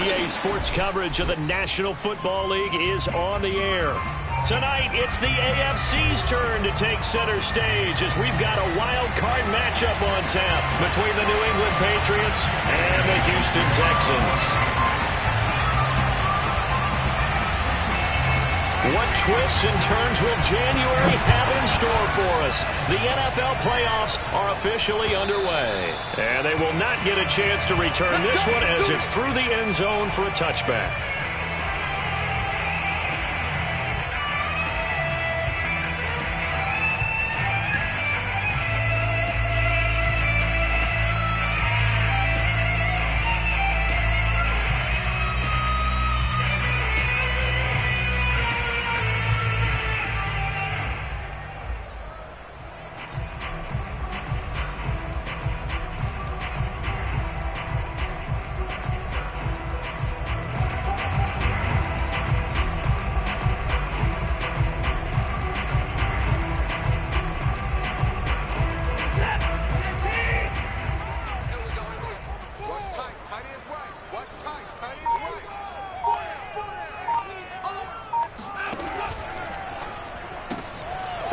EA Sports coverage of the National Football League is on the air. Tonight, it's the AFC's turn to take center stage as we've got a wild card matchup on tap between the New England Patriots and the Houston Texans. What twists and turns will January have in store for us? The NFL playoffs are officially underway. And they will not get a chance to return this one as it's through the end zone for a touchback.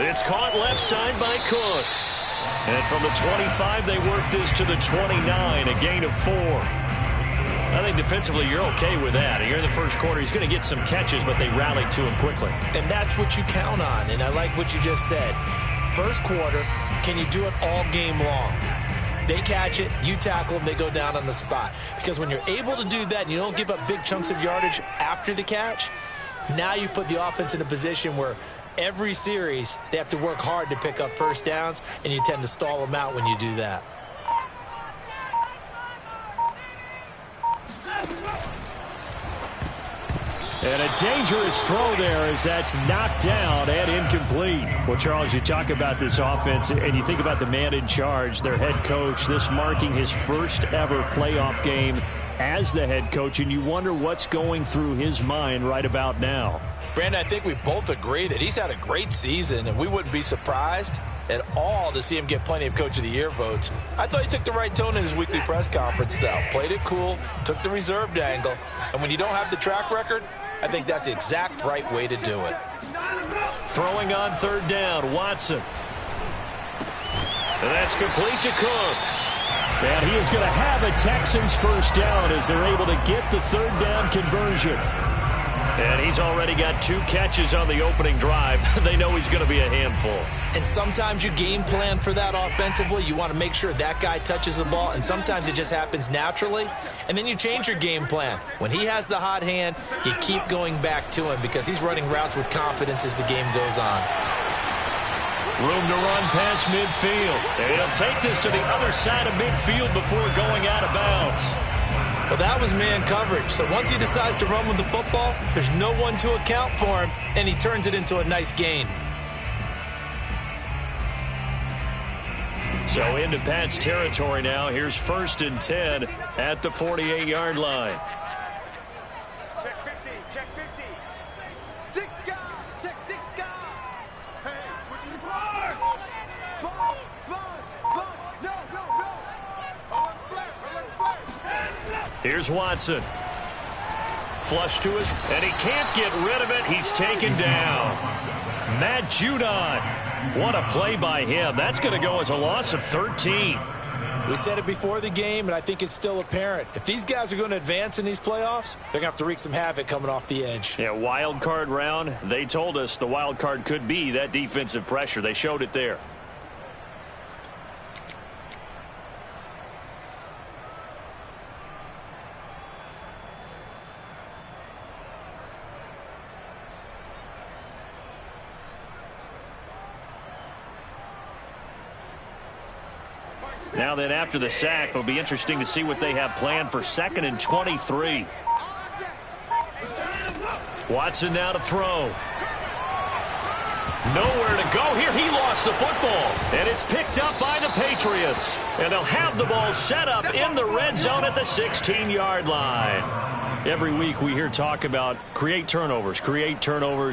It's caught left side by Cooks. And from the 25, they work this to the 29, a gain of 4. I think defensively you're okay with that. Here in the first quarter, he's going to get some catches, but they rallied to him quickly. And that's what you count on, and I like what you just said. First quarter, can you do it all game long? They catch it, you tackle them, they go down on the spot. Because when you're able to do that and you don't give up big chunks of yardage after the catch, now you put the offense in a position where every series, they have to work hard to pick up first downs, and you tend to stall them out when you do that. And a dangerous throw there as that's knocked down and incomplete. Well, Charles, you talk about this offense, and you think about the man in charge, their head coach, this marking his first ever playoff game as the head coach, and you wonder what's going through his mind right about now. Brandon, I think we both agree that he's had a great season, and we wouldn't be surprised at all to see him get plenty of Coach of the Year votes. I thought he took the right tone in his weekly press conference, though. Played it cool, took the reserved angle, and when you don't have the track record, I think that's the exact right way to do it. Throwing on third down, Watson. And that's complete to Cooks. And he is going to have a Texans first down as they're able to get the third down conversion. And he's already got 2 catches on the opening drive. They know he's going to be a handful. And sometimes you game plan for that offensively. You want to make sure that guy touches the ball, and sometimes it just happens naturally. And then you change your game plan. When he has the hot hand, you keep going back to him because he's running routes with confidence as the game goes on. Room to run past midfield. And he'll take this to the other side of midfield before going out of bounds. Well, that was man coverage. So once he decides to run with the football, there's no one to account for him, and he turns it into a nice gain. So into Pat's territory now. Here's 1st and 10 at the 48-yard line. Check 50, check 50. 6 guys, check 6 guys. Hey, switch the ball. Spot. No. Here's Watson. Flush to his, and he can't get rid of it. He's taken down. Matt Judon. What a play by him. That's going to go as a loss of 13. We said it before the game, and I think it's still apparent. If these guys are going to advance in these playoffs, they're going to have to wreak some havoc coming off the edge. Yeah, wild card round. They told us the wild card could be that defensive pressure. They showed it there. Now then, after the sack, it'll be interesting to see what they have planned for 2nd and 23. Watson now to throw. Nowhere to go here. He lost the football. And it's picked up by the Patriots. And they'll have the ball set up in the red zone at the 16-yard line. Every week we hear talk about create turnovers.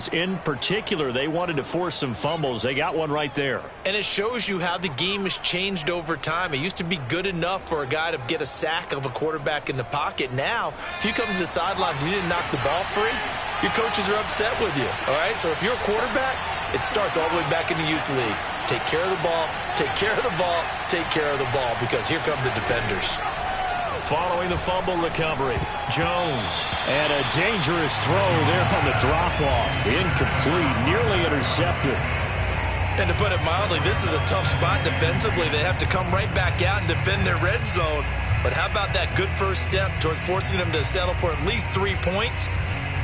In particular, they wanted to force some fumbles. They got one right there. And it shows you how the game has changed over time. It used to be good enough for a guy to get a sack of a quarterback in the pocket. Now, if you come to the sidelines and you didn't knock the ball free, your coaches are upset with you. All right? So if you're a quarterback, it starts all the way back in the youth leagues. Take care of the ball, take care of the ball, take care of the ball, because here come the defenders. Following the fumble recovery, Jones. And a dangerous throw there on the drop-off. Incomplete, nearly intercepted. And to put it mildly, this is a tough spot defensively. They have to come right back out and defend their red zone. But how about that good first step towards forcing them to settle for at least 3 points?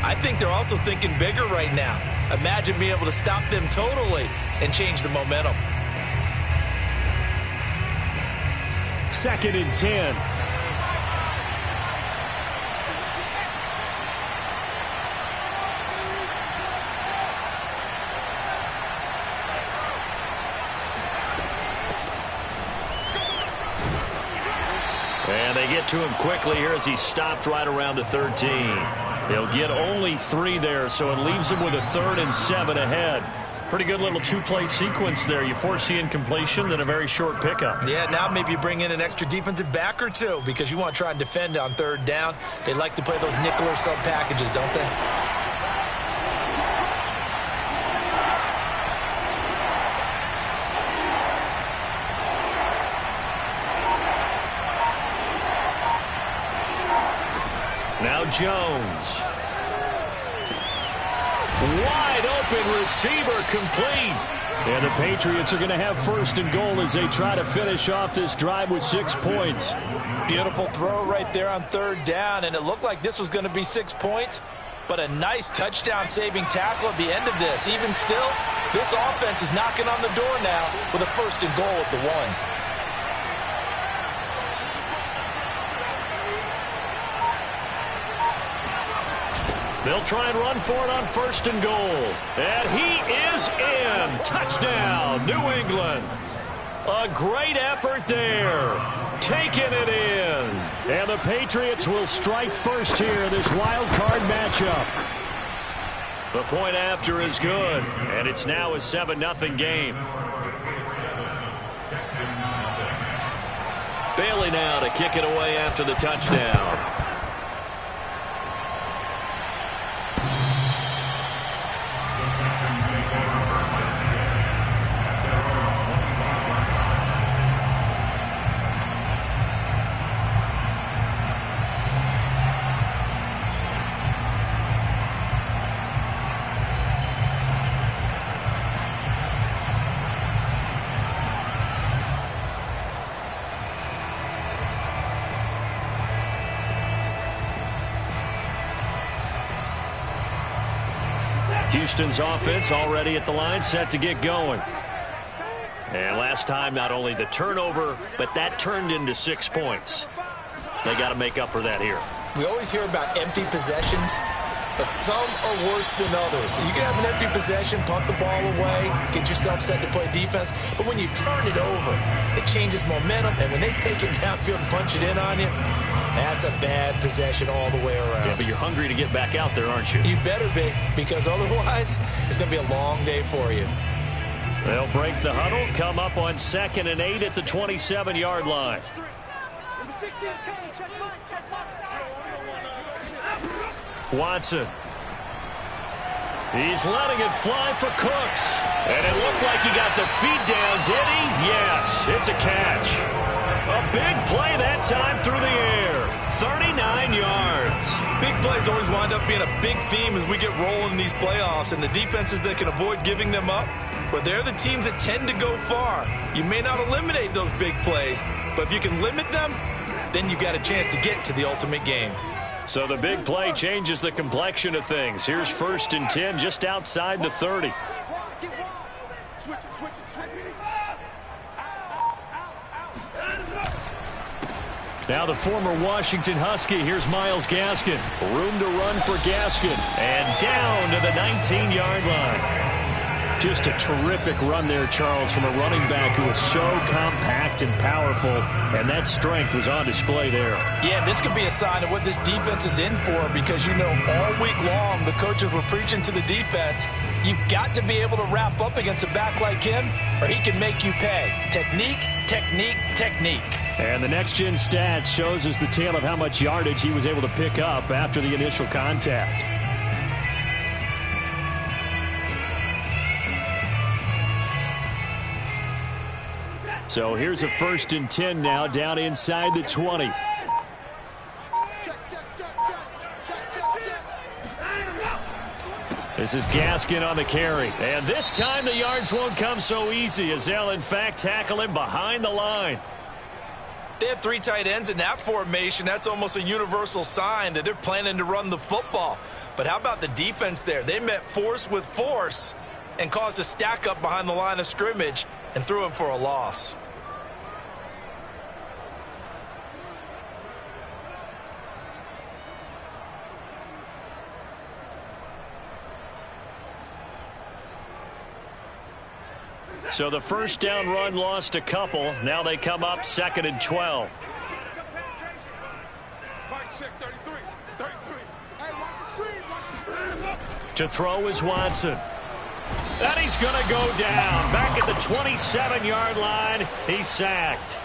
I think they're also thinking bigger right now. Imagine being able to stop them totally and change the momentum. 2nd and 10. And they get to him quickly here as he stopped right around the 13. They'll get only 3 there, so it leaves him with a 3rd and 7 ahead. Pretty good little 2-play sequence there. You force the incompletion, then a very short pickup. Yeah, now maybe you bring in an extra defensive back or 2 because you want to try and defend on 3rd down. They like to play those nickel or sub packages, don't they? Now Jones. Wide open receiver, complete. And the Patriots are going to have 1st and goal as they try to finish off this drive with 6 points. Beautiful throw right there on 3rd down, and it looked like this was going to be 6 points, but a nice touchdown-saving tackle at the end of this. Even still, this offense is knocking on the door now with a 1st and goal at the 1. They'll try and run for it on 1st and goal. And he is in. Touchdown, New England. A great effort there. Taking it in. And the Patriots will strike first here in this wild card matchup. The point after is good. And it's now a 7-0 game. Bailey now to kick it away after the touchdown. Houston's offense already at the line, set to get going. And last time, not only the turnover, but that turned into 6 points. They got to make up for that here. We always hear about empty possessions, but some are worse than others. You can have an empty possession, punt the ball away, get yourself set to play defense, but when you turn it over, it changes momentum, and when they take it downfield and punch it in on you, that's a bad possession all the way around. Yeah, but you're hungry to get back out there, aren't you? You better be, because otherwise, it's going to be a long day for you. They'll break the huddle, come up on 2nd and 8 at the 27-yard line. Number 16 is coming. Check mark. Watson. He's letting it fly for Cooks. And it looked like he got the feet down, did he? Yes, it's a catch. A big play that time through the air. 39 yards. Big plays always wind up being a big theme as we get rolling in these playoffs, and the defenses that can avoid giving them up, but they're the teams that tend to go far. You may not eliminate those big plays, but if you can limit them, then you've got a chance to get to the ultimate game. So the big play changes the complexion of things. Here's 1st and 10 just outside the 30. Switch it. Now the former Washington Husky. Here's Myles Gaskin. Room to run for Gaskin. And down to the 19-yard line. Just a terrific run there, Charles, from a running back who was so compact and powerful, and that strength was on display there. Yeah, this could be a sign of what this defense is in for, because, you know, all week long the coaches were preaching to the defense, you've got to be able to wrap up against a back like him, or he can make you pay. Technique, technique, technique. And the next-gen stats shows us the tale of how much yardage he was able to pick up after the initial contact. So here's a 1st and 10 now, down inside the 20. This is Gaskin on the carry. And this time the yards won't come so easy, as they'll in fact tackle him behind the line. They have 3 tight ends in that formation. That's almost a universal sign that they're planning to run the football. But how about the defense there? They met force with force and caused a stack up behind the line of scrimmage and threw him for a loss. So the first down run lost a couple. Now they come up 2nd and 12. To throw is Watson. And he's going to go down. Back at the 27-yard line. He's sacked.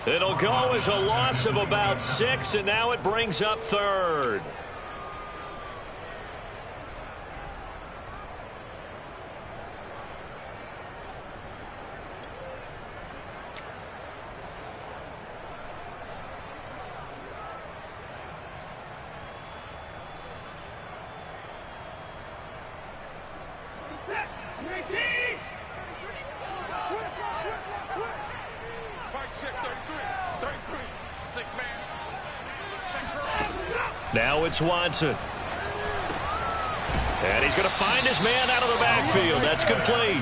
It'll go as a loss of about 6, and now it brings up 3rd. Now it's Watson. And he's going to find his man out of the backfield. That's complete.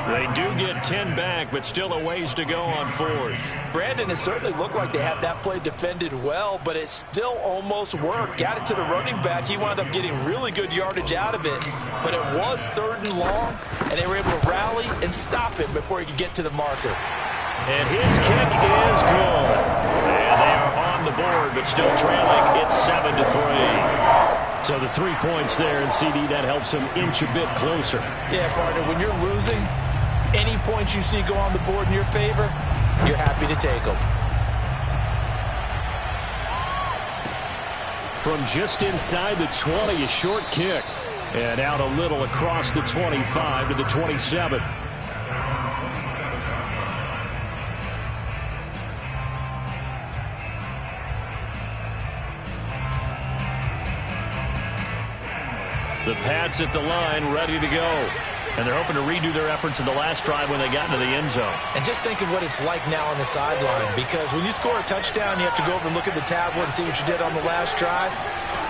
They do get 10 back, but still a ways to go on 4th. Brandon, it certainly looked like they had that play defended well, but it still almost worked. Got it to the running back. He wound up getting really good yardage out of it, but it was 3rd and long, and they were able to rally and stop him before he could get to the marker. And his kick is good. And they are on the board, but still trailing. It's 7-3. So the 3 points there, and CD, that helps them inch a bit closer. Yeah, partner, when you're losing, any points you see go on the board in your favor, you're happy to take them. From just inside the 20, a short kick. And out a little across the 25 to the 27. The Pats at the line, ready to go. And they're hoping to redo their efforts in the last drive when they got into the end zone. And just think of what it's like now on the sideline, because when you score a touchdown, you have to go over and look at the tablet and see what you did on the last drive.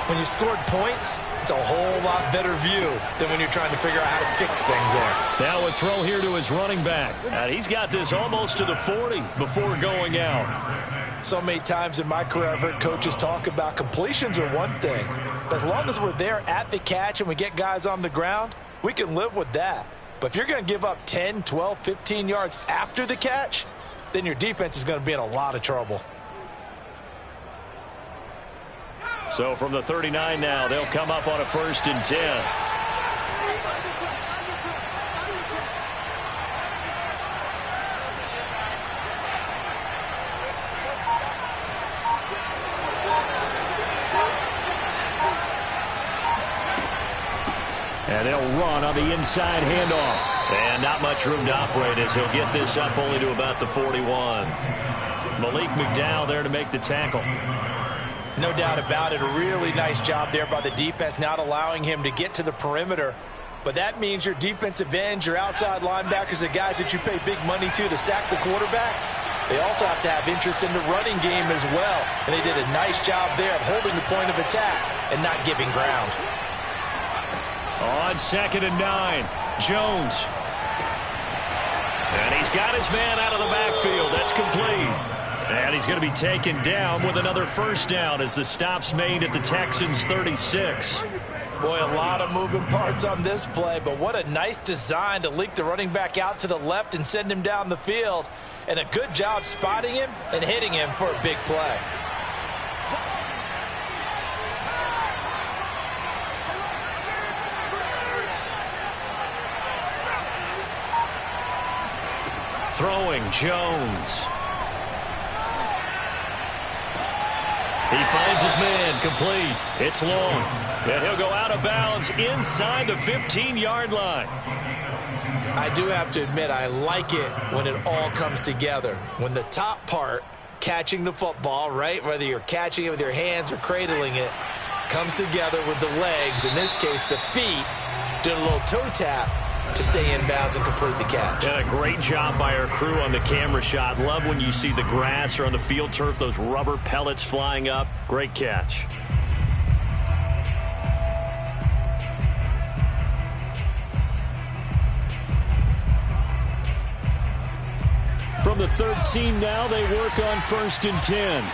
When you scored points, it's a whole lot better view than when you're trying to figure out how to fix things there. Now a throw here to his running back. And he's got this almost to the 40 before going out. So many times in my career, I've heard coaches talk about completions are one thing. But as long as we're there at the catch and we get guys on the ground, we can live with that. But if you're going to give up 10, 12, 15 yards after the catch, then your defense is going to be in a lot of trouble. So from the 39 now, they'll come up on a 1st and 10. And they'll run on the inside handoff. And not much room to operate as he'll get this up only to about the 41. Malik McDowell there to make the tackle. No doubt about it. A really nice job there by the defense, not allowing him to get to the perimeter. But that means your defensive ends, your outside linebackers, the guys that you pay big money to sack the quarterback, they also have to have interest in the running game as well. And they did a nice job there of holding the point of attack and not giving ground. On 2nd and 9, Jones. And he's got his man out of the backfield. That's complete. And he's going to be taken down with another 1st down as the stop's made at the Texans' 36. Boy, a lot of moving parts on this play, but what a nice design to leak the running back out to the left and send him down the field. And a good job spotting him and hitting him for a big play. Throwing, Jones. He finds his man, complete. It's long. And he'll go out of bounds inside the 15-yard line. I do have to admit, I like it when it all comes together. When the top part, catching the football, right, whether you're catching it with your hands or cradling it, comes together with the legs, in this case the feet, doing a little toe tap to stay in bounds and complete the catch. And a great job by our crew on the camera shot. Love when you see the grass or on the field turf, those rubber pellets flying up. Great catch. From the 13 now, they work on 1st and 10.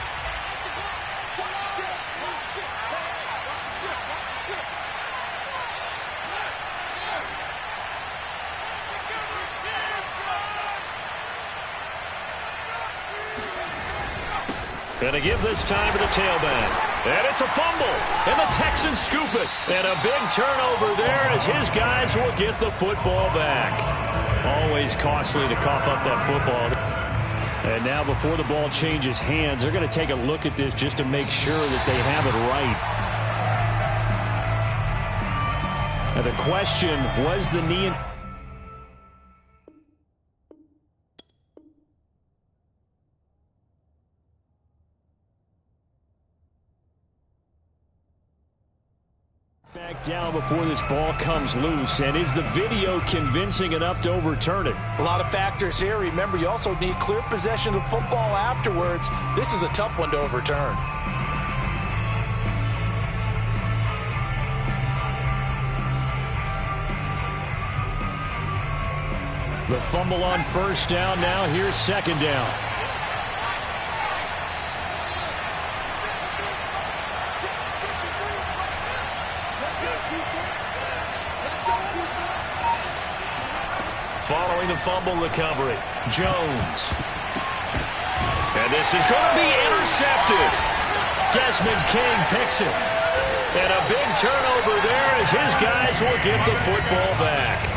Going to give this time to the tailback. And it's a fumble. And the Texans scoop it. And a big turnover there as his guys will get the football back. Always costly to cough up that football. And now before the ball changes hands, they're going to take a look at this just to make sure that they have it right. And the question, was the knee... Back down before this ball comes loose, and is the video convincing enough to overturn it? A lot of factors here. Remember, you also need clear possession of football afterwards. This is a tough one to overturn. The fumble on 1st down. Now here's 2nd down. Following the fumble recovery, Jones. And this is going to be intercepted. Desmond King picks it. And a big turnover there as his guys will get the football back.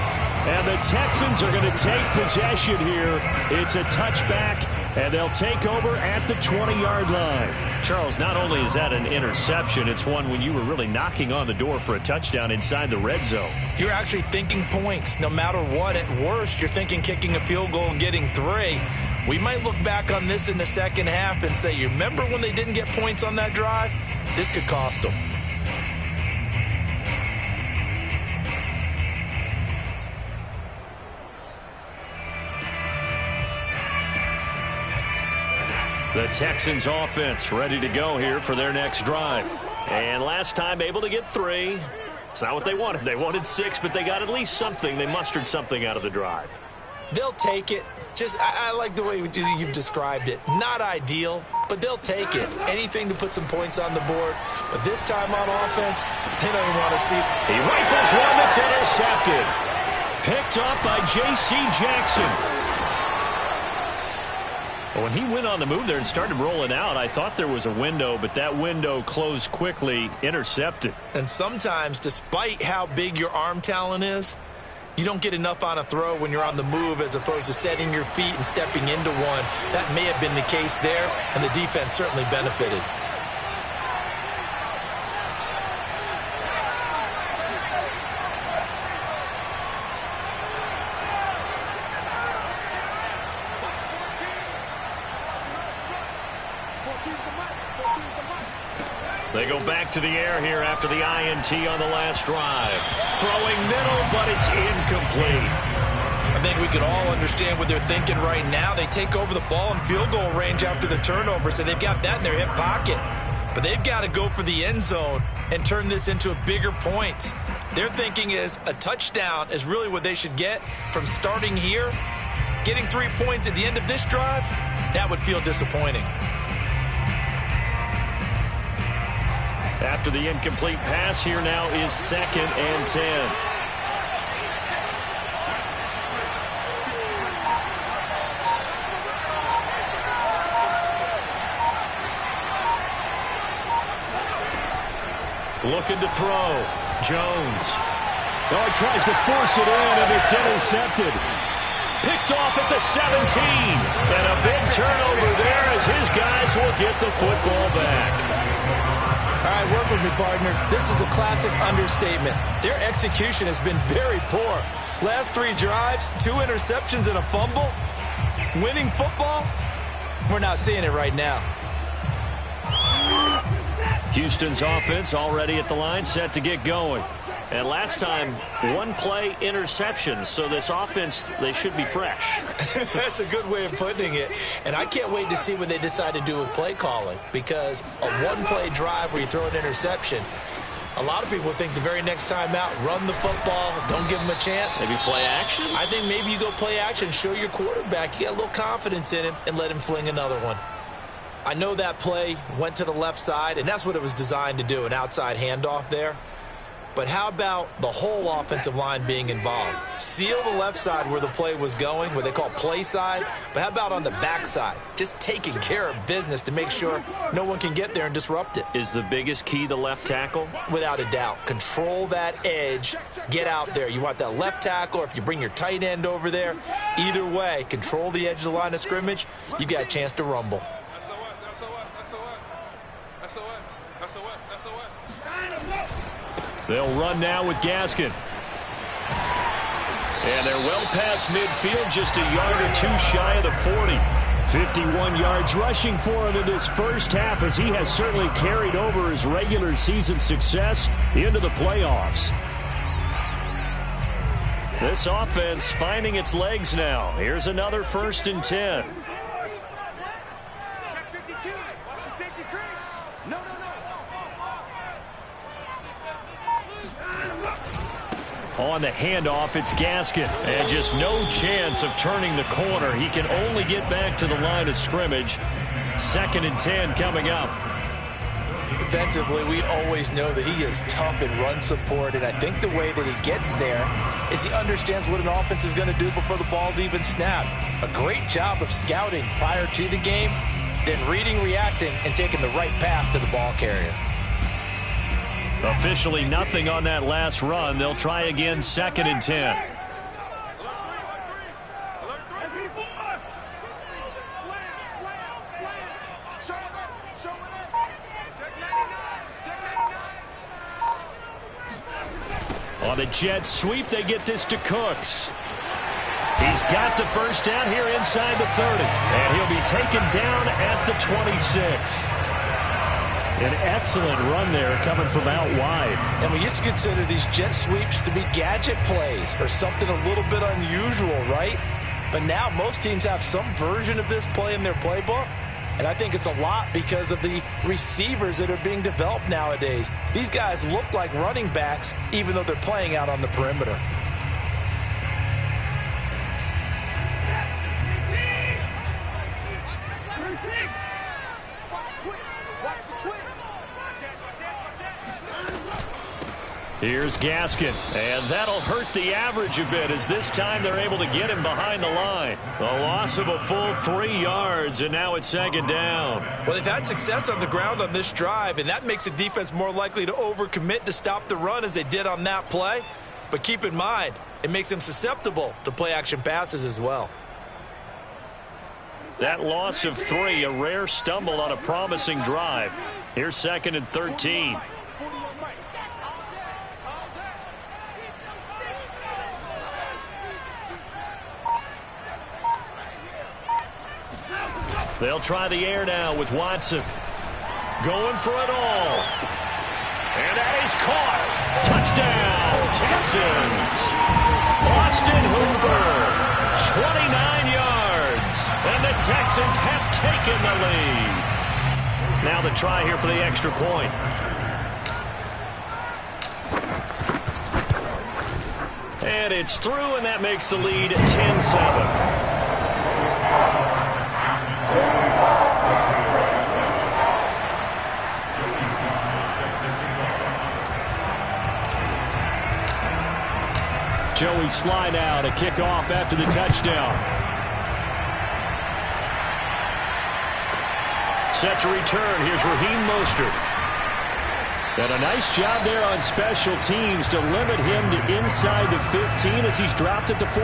And the Texans are going to take possession here. It's a touchback, and they'll take over at the 20-yard line. Charles, not only is that an interception, it's one when you were really knocking on the door for a touchdown inside the red zone. You're actually thinking points. No matter what, at worst, you're thinking kicking a field goal and getting 3. We might look back on this in the second half and say, you remember when they didn't get points on that drive? This could cost them. The Texans offense ready to go here for their next drive. And last time able to get 3. It's not what they wanted. They wanted 6, but they got at least something. They mustered something out of the drive. They'll take it. I like the way you've described it. Not ideal, but they'll take it. Anything to put some points on the board. But this time on offense, they don't even want to see it. He rifles one that's intercepted. Picked up by J.C. Jackson. When he went on the move there and started rolling out, I thought there was a window, but that window closed quickly, intercepted. And sometimes, despite how big your arm talent is, you don't get enough on a throw when you're on the move as opposed to setting your feet and stepping into one. That may have been the case there, and the defense certainly benefited. They go back to the air here after the INT on the last drive. Throwing middle, but it's incomplete. I think we can all understand what they're thinking right now. They take over the ball in field goal range after the turnover, so they've got that in their hip pocket. But they've got to go for the end zone and turn this into a bigger point. Their thinking is a touchdown is really what they should get from starting here. Getting 3 points at the end of this drive, that would feel disappointing. After the incomplete pass, here now is 2nd and 10. Looking to throw. Jones. Oh, he tries to force it in, and it's intercepted. Picked off at the 17. And a big turnover there as his guys will get the football back. All right, work with me, partner. This is a classic understatement. Their execution has been very poor. Last 3 drives, 2 interceptions and a fumble. Winning football? We're not seeing it right now. Houston's offense already at the line, set to get going. And last time, 1 play interception, so this offense, they should be fresh. That's a good way of putting it. And I can't wait to see what they decide to do with play calling, because a 1-play drive where you throw an interception, a lot of people think the very next time out, run the football, don't give them a chance. Maybe play action? I think maybe you go play action, show your quarterback, you got a little confidence in him, and let him fling another one. I know that play went to the left side, and that's what it was designed to do, an outside handoff there. But how about the whole offensive line being involved? Seal the left side where the play was going, what they call play side. But how about on the back side? Just taking care of business to make sure no one can get there and disrupt it. Is the biggest key the left tackle? Without a doubt. Control that edge. Get out there. You want that left tackle, or if you bring your tight end over there, either way, control the edge of the line of scrimmage. You got a chance to rumble. They'll run now with Gaskin. And they're well past midfield, just a yard or 2 shy of the 40. 51 yards rushing for him in this first half, as he has certainly carried over his regular season success into the playoffs. This offense finding its legs now. Here's another 1st and 10. On the handoff, it's Gaskin. And just no chance of turning the corner. He can only get back to the line of scrimmage. 2nd and 10 coming up. Defensively, we always know that he is tough in run support, and I think the way that he gets there is he understands what an offense is going to do before the ball's even snapped. A great job of scouting prior to the game, then reading, reacting, and taking the right path to the ball carrier. Officially nothing on that last run. They'll try again, 2nd and 10. On the jet sweep, they get this to Cooks. He's got the first down here inside the 30. And he'll be taken down at the 26. An excellent run there coming from out wide. And we used to consider these jet sweeps to be gadget plays or something a little bit unusual, right? But now most teams have some version of this play in their playbook. And I think it's a lot because of the receivers that are being developed nowadays. These guys look like running backs even though they're playing out on the perimeter. Here's Gaskin, and that'll hurt the average a bit as this time they're able to get him behind the line. The loss of a full 3 yards, and now it's 2nd down. Well, they've had success on the ground on this drive, and that makes the defense more likely to overcommit to stop the run as they did on that play. But keep in mind, it makes them susceptible to play-action passes as well. That loss of 3, a rare stumble on a promising drive. Here's 2nd and 13. They'll try the air now with Watson. Going for it all. And that is caught. Touchdown, Texans. Austin Hooper, 29 yards. And the Texans have taken the lead. Now the try here for the extra point. And it's through, and that makes the lead 10-7. Joey Sly now to kick off after the touchdown. Set to return. Here's Raheem Mostert. And a nice job there on special teams to limit him to inside the 15 as he's dropped at the 14.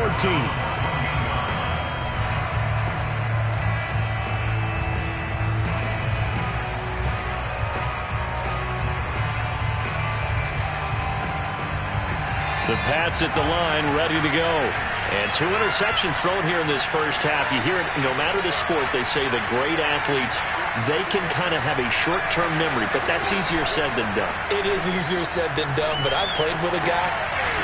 The Pats at the line, ready to go. And 2 interceptions thrown here in this first half. You hear it, no matter the sport, they say the great athletes, they can kind of have a short-term memory, but that's easier said than done. It is easier said than done, but I played with a guy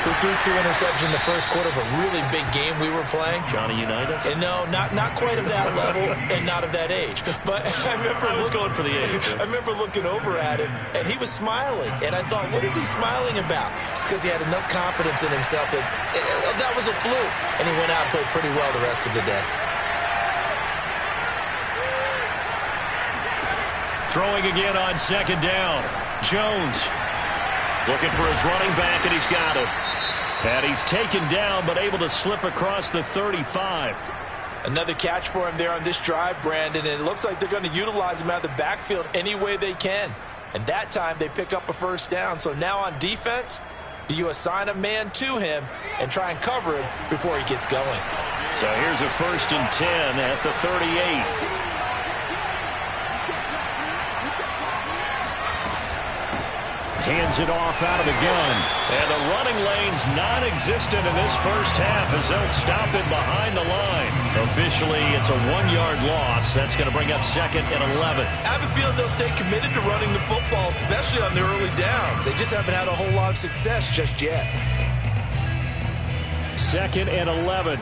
who threw 2 interceptions in the first quarter of a really big game we were playing. Johnny Unitas? And no, not quite of that level and not of that age. But I was going for the age. I remember looking over at him, and he was smiling. And I thought, what is he smiling about? It's because he had enough confidence in himself that that was a fluke. And he went out and played pretty well the rest of the day. Throwing again on second down. Jones looking for his running back, and he's got him. And he's taken down, but able to slip across the 35. Another catch for him there on this drive, Brandon, and it looks like they're going to utilize him out of the backfield any way they can. And that time they pick up a first down. So now on defense, do you assign a man to him and try and cover him before he gets going? So here's a 1st and 10 at the 38. Hands it off out of the gun. And the running lane's non-existent in this first half as they'll stop him behind the line. Officially, it's a 1-yard loss. That's going to bring up 2nd and 11. I have a feeling they'll stay committed to running the football, especially on their early downs. They just haven't had a whole lot of success just yet. 2nd and 11.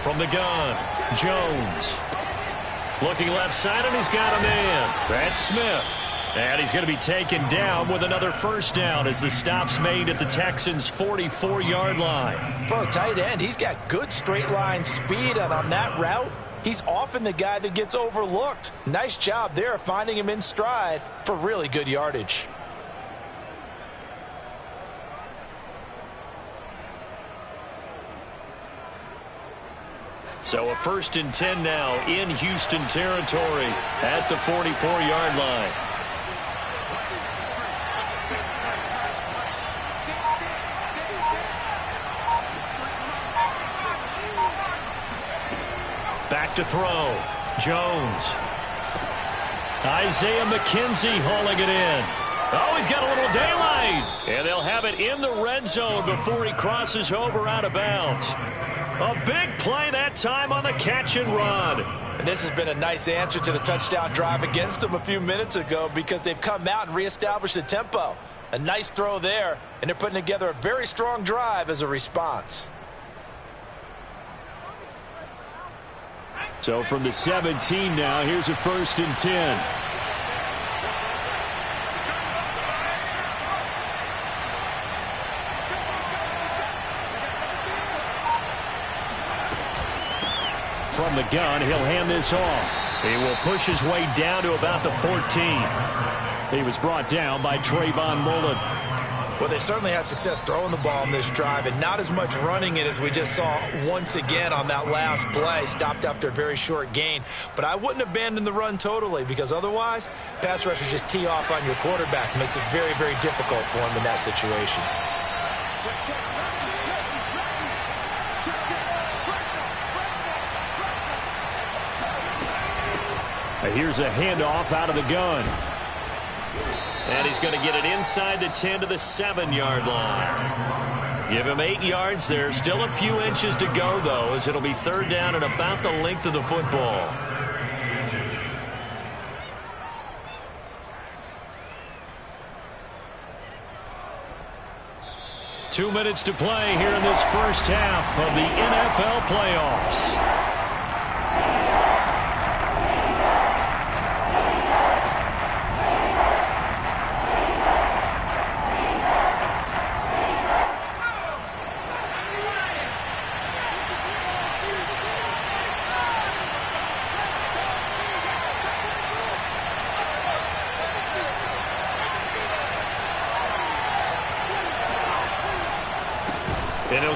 From the gun, Jones. Looking left side, and he's got a man. That's Smith. And he's going to be taken down with another first down as the stop's made at the Texans' 44-yard line. For a tight end, he's got good straight line speed, and on that route, he's often the guy that gets overlooked. Nice job there finding him in stride for really good yardage. So a 1st and 10 now in Houston territory at the 44-yard line. Back to throw. Jones. Isaiah McKenzie hauling it in. Oh, he's got a little daylight. And they'll have it in the red zone before he crosses over out of bounds. A big play that time on the catch and run. And this has been a nice answer to the touchdown drive against them a few minutes ago because they've come out and reestablished the tempo. A nice throw there, and they're putting together a very strong drive as a response. So from the 17 now, here's a 1st and 10. From the gun, he'll hand this off. He will push his way down to about the 14. He was brought down by Trayvon Mullen. Well, they certainly had success throwing the ball on this drive and not as much running it as we just saw once again on that last play. Stopped after a very short gain. But I wouldn't abandon the run totally because otherwise, pass rushers just tee off on your quarterback. Makes it very, very difficult for him in that situation. Here's a handoff out of the gun. And he's going to get it inside the 10 to the 7-yard line. Give him 8 yards there. Still a few inches to go, though, as it'll be 3rd down and about the length of the football. Two minutes to play here in this first half of the NFL playoffs.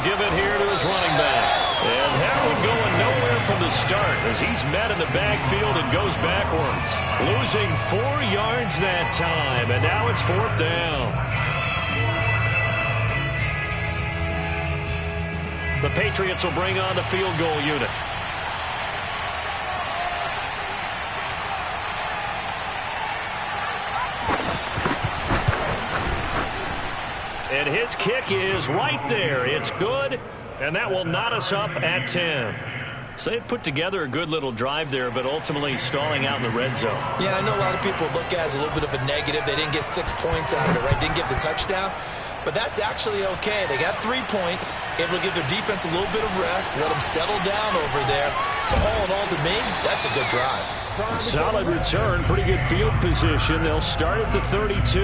give it here to his running back. And that one going nowhere from the start as he's met in the backfield and goes backwards. Losing 4 yards that time, and now it's 4th down. The Patriots will bring on the field goal unit. And his kick is right there. It's good, and that will knot us up at 10. So they put together a good little drive there, but ultimately stalling out in the red zone. Yeah, I know a lot of people look at it as a little bit of a negative. They didn't get 6 points out of it, right? Didn't get the touchdown. But that's actually okay. They got 3 points, able to give their defense a little bit of rest, let them settle down over there. So all in all, to me, that's a good drive. Solid return, pretty good field position. They'll start at the 32.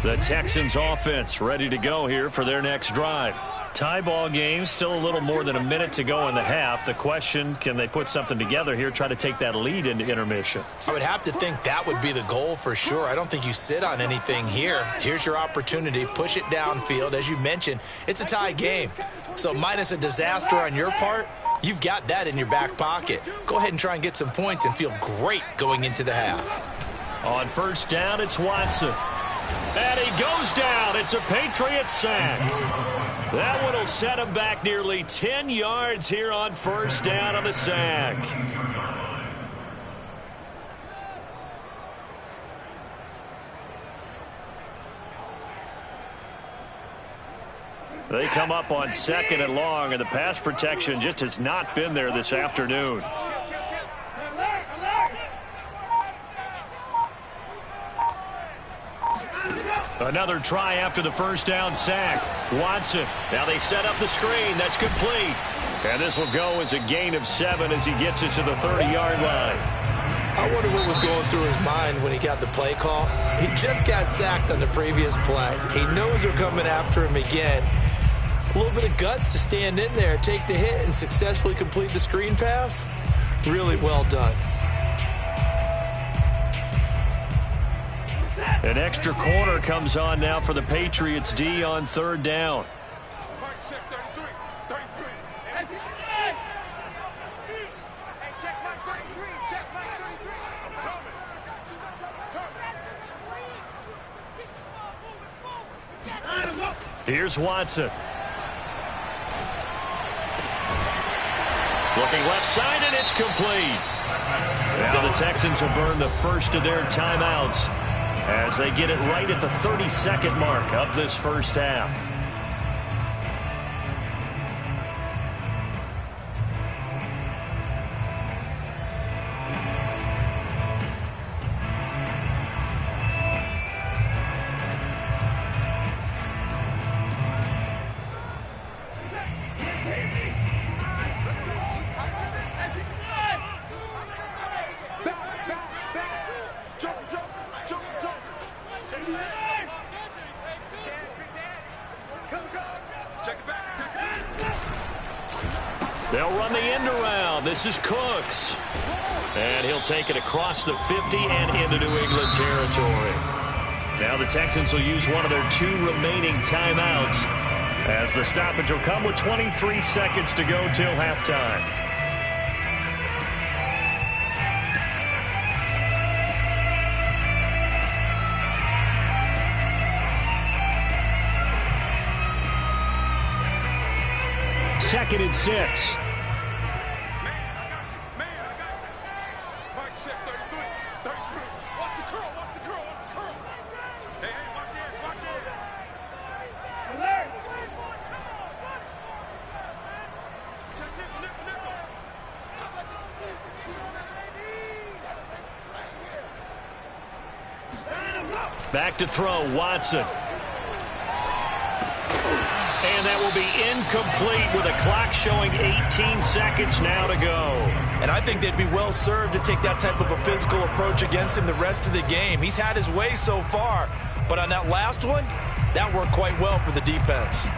The Texans offense ready to go here for their next drive. Tie ball game, still a little more than a minute to go in the half. The question, can they put something together here, try to take that lead into intermission? I would have to think that would be the goal for sure. I don't think you sit on anything here. Here's your opportunity. Push it downfield. As you mentioned, it's a tie game. So minus a disaster on your part, you've got that in your back pocket. Go ahead and try and get some points and feel great going into the half. On first down, it's Watson. And he goes down. It's a Patriots sack. That one will set him back nearly 10 yards here on first down on the sack. They come up on 2nd and long, and the pass protection just has not been there this afternoon. Another try after the first down sack. Watson. Now they set up the screen. That's complete. And this will go as a gain of 7 as he gets it to the 30-yard line. I wonder what was going through his mind when he got the play call. He just got sacked on the previous play. He knows they're coming after him again. A little bit of guts to stand in there, take the hit, and successfully complete the screen pass. Really well done. An extra corner comes on now for the Patriots D on 3rd down. Here's Watson. Looking left side, and it's complete. Now the Texans will burn the first of their timeouts as they get it right at the 32nd mark of this first half. They'll run the end around. This is Cooks. And he'll take it across the 50 and into New England territory. Now the Texans will use one of their 2 remaining timeouts as the stoppage will come with 23 seconds to go till halftime. Second and 6. Back to throw, Watson. And that will be incomplete with a clock showing 18 seconds now to go. And I think they'd be well served to take that type of a physical approach against him the rest of the game. He's had his way so far, but on that last one, that worked quite well for the defense.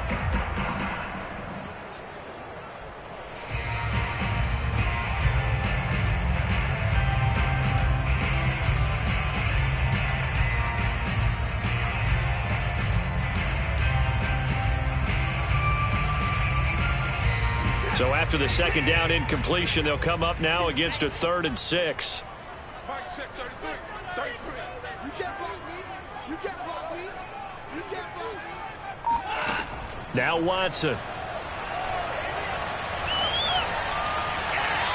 So after the second down incompletion, they'll come up now against a 3rd and 6. Mike, check 33. 33. You can't block me. You can't block me. You can't block me. Now Watson.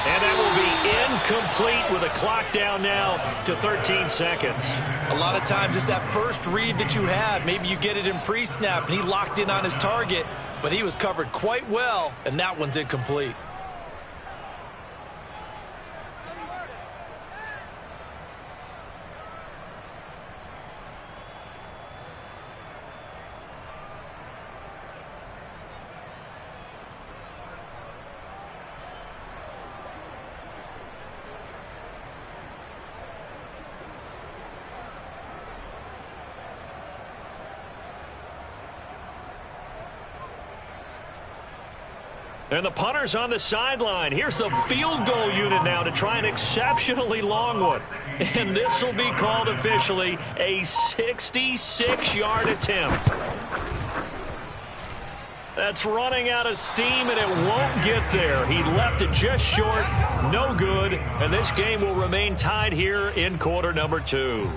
And that will be incomplete with a clock down now to 13 seconds. A lot of times it's that first read that you have. Maybe you get it in pre-snap, and he locked in on his target, but he was covered quite well, and that one's incomplete. And the punter's on the sideline. Here's the field goal unit now to try an exceptionally long one. And this will be called officially a 66-yard attempt. That's running out of steam, and it won't get there. He left it just short, no good, and this game will remain tied here in quarter number 2.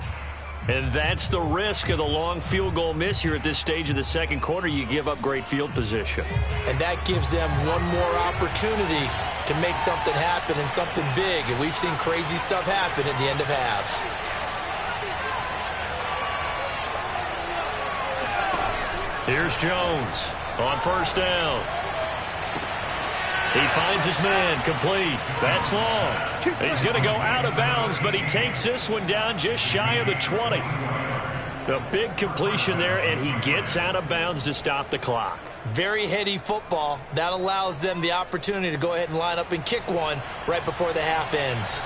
And that's the risk of the long field goal miss here at this stage of the second quarter. You give up great field position. And that gives them one more opportunity to make something happen and something big. And we've seen crazy stuff happen at the end of halves. Here's Jones on first down. He finds his man, complete. That's long. He's going to go out of bounds, but he takes this one down just shy of the 20. A big completion there, and he gets out of bounds to stop the clock. Very heady football. That allows them the opportunity to go ahead and line up and kick one right before the half ends.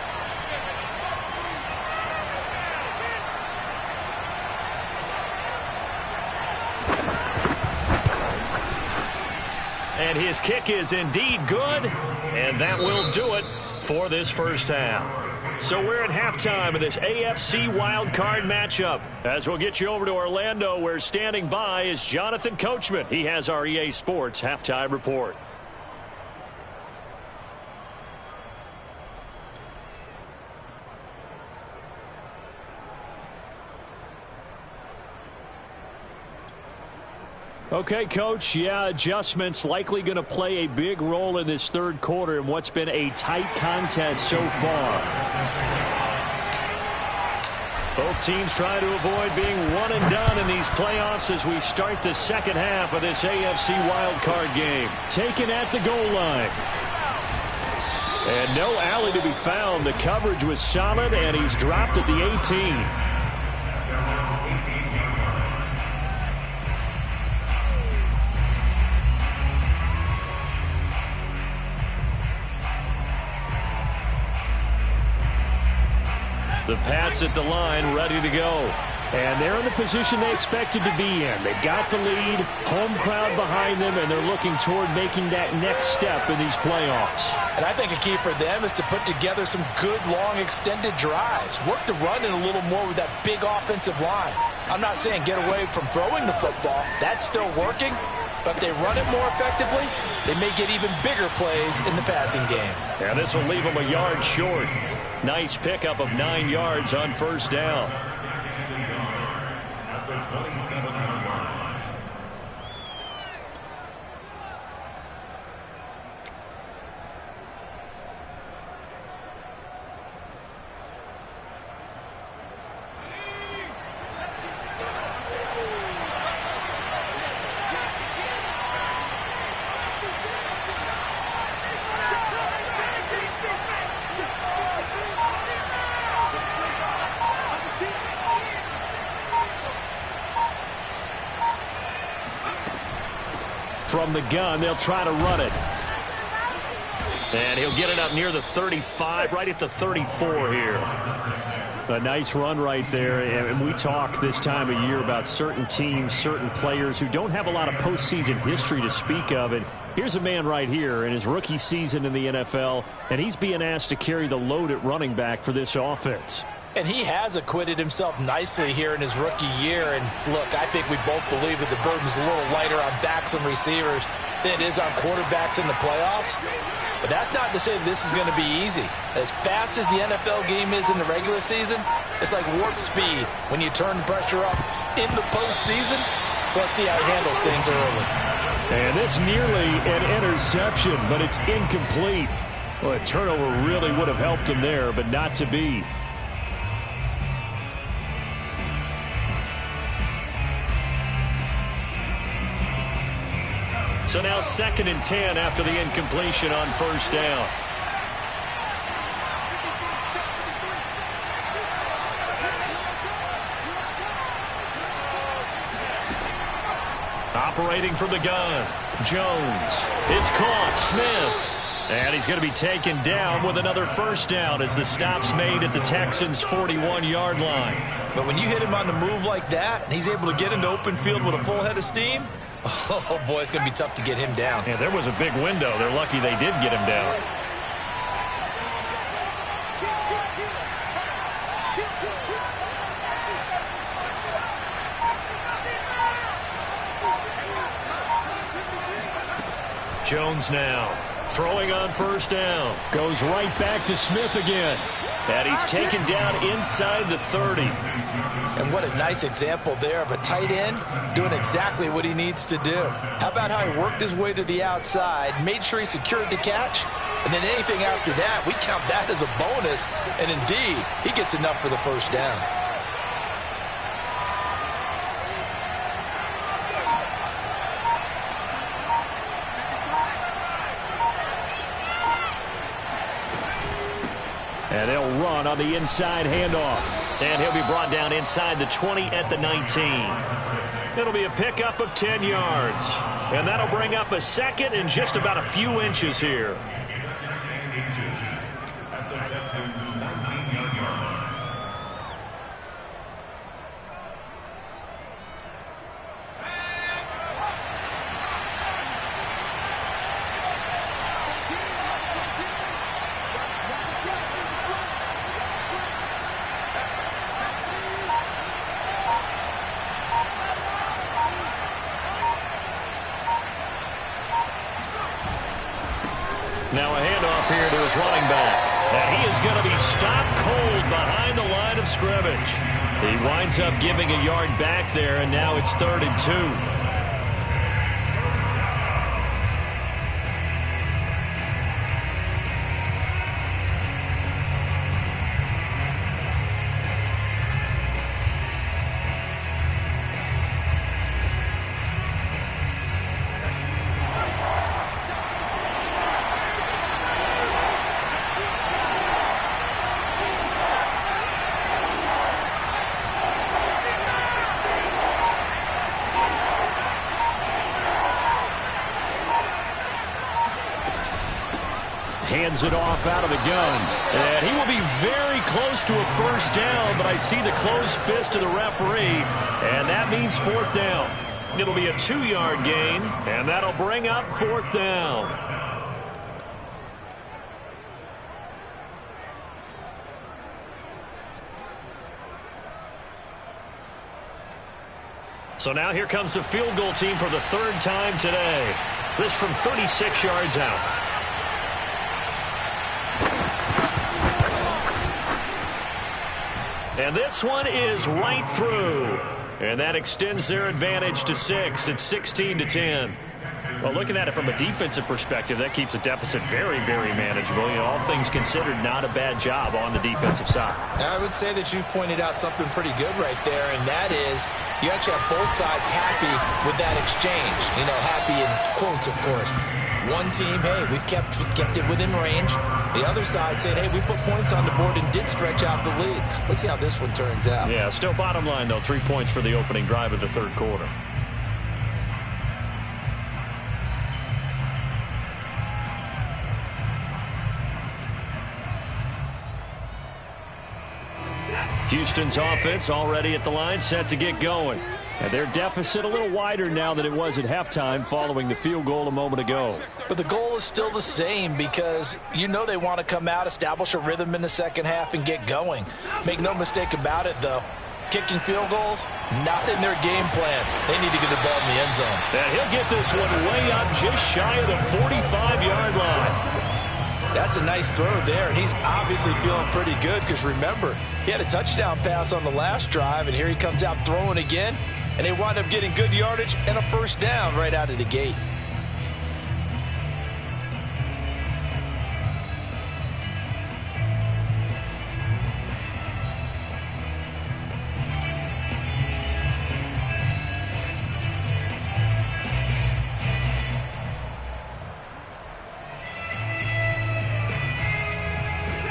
And his kick is indeed good, and that will do it for this first half. So we're at halftime of this AFC wildcard matchup. As we'll get you over to Orlando, where standing by is Jonathan Coachman. He has our EA Sports halftime report. Okay, Coach, yeah, adjustments likely going to play a big role in this third quarter in what's been a tight contest so far. Both teams try to avoid being one and done in these playoffs as we start the second half of this AFC wildcard game. Taken at the goal line. And no alley to be found. The coverage was solid, and he's dropped at the 18. The Pats at the line, ready to go. And they're in the position they expected to be in. They've got the lead, home crowd behind them, and they're looking toward making that next step in these playoffs. And I think a key for them is to put together some good, long, extended drives. Work the run in a little more with that big offensive line. I'm not saying get away from throwing the football. That's still working. But if they run it more effectively, they may get even bigger plays in the passing game. And this will leave them a yard short. Nice pickup of 9 yards on first down. At the 27-yard line. From the gun, they'll try to run it. And he'll get it up near the 35, right at the 34 here. A nice run right there. And we talk this time of year about certain teams, certain players who don't have a lot of postseason history to speak of. And here's a man right here in his rookie season in the NFL, and he's being asked to carry the load at running back for this offense. And he has acquitted himself nicely here in his rookie year. And look, I think we both believe that the burden's a little lighter on backs and receivers. it is on quarterbacks in the playoffs. But that's not to say this is going to be easy. As fast as the NFL game is in the regular season, it's like warp speed when you turn pressure up in the postseason. So let's see how he handles things early. And this nearly an interception, but it's incomplete. Well, a turnover really would have helped him there, but not to be. So now 2nd and 10 after the incompletion on first down. Operating from the gun, Jones. It's caught, Smith. And he's going to be taken down with another first down as the stop's made at the Texans' 41-yard line. But when you hit him on the move like that, and he's able to get into open field with a full head of steam, oh, boy, it's going to be tough to get him down. Yeah, there was a big window. They're lucky they did get him down. Jones now throwing on first down. Goes right back to Smith again. And he's taken down inside the 30. And what a nice example there of a tight end doing exactly what he needs to do. How about how he worked his way to the outside, made sure he secured the catch, and then anything after that, we count that as a bonus. And indeed, he gets enough for the first down. And they'll run on the inside handoff. And he'll be brought down inside the 20 at the 19. It'll be a pickup of 10 yards. And that'll bring up a second and just about a few inches here. At the Texans' 19-yard line. Now a handoff here to his running back. And he is going to be stopped cold behind the line of scrimmage. He winds up giving a yard back there, and now it's 3rd and 2. Hands it off out of the gun. And he will be very close to a first down, but I see the closed fist of the referee, and that means 4th down. It'll be a 2-yard gain, and that'll bring up 4th down. So now here comes the field goal team for the 3rd time today. This from 36 yards out. And this one is right through. And that extends their advantage to 6. It's 16-10. Well, looking at it from a defensive perspective, that keeps the deficit very, very manageable. You know, all things considered, not a bad job on the defensive side. I would say that you've pointed out something pretty good right there, and that is you actually have both sides happy with that exchange. You know, happy in quotes, of course. One team, hey, we've kept it within range. The other side saying, hey, we put points on the board and did stretch out the lead. Let's see how this one turns out. Yeah, still bottom line, though, 3 points for the opening drive of the 3rd quarter. Houston's offense already at the line, set to get going. And their deficit a little wider now than it was at halftime following the field goal a moment ago. But the goal is still the same because you know they want to come out, establish a rhythm in the second half, and get going. Make no mistake about it, though. kicking field goals, not in their game plan. They need to get the ball in the end zone. And he'll get this one way up just shy of the 45-yard line. That's a nice throw there, and he's obviously feeling pretty good because, remember, he had a touchdown pass on the last drive, and here he comes out throwing again, and they wind up getting good yardage and a first down right out of the gate.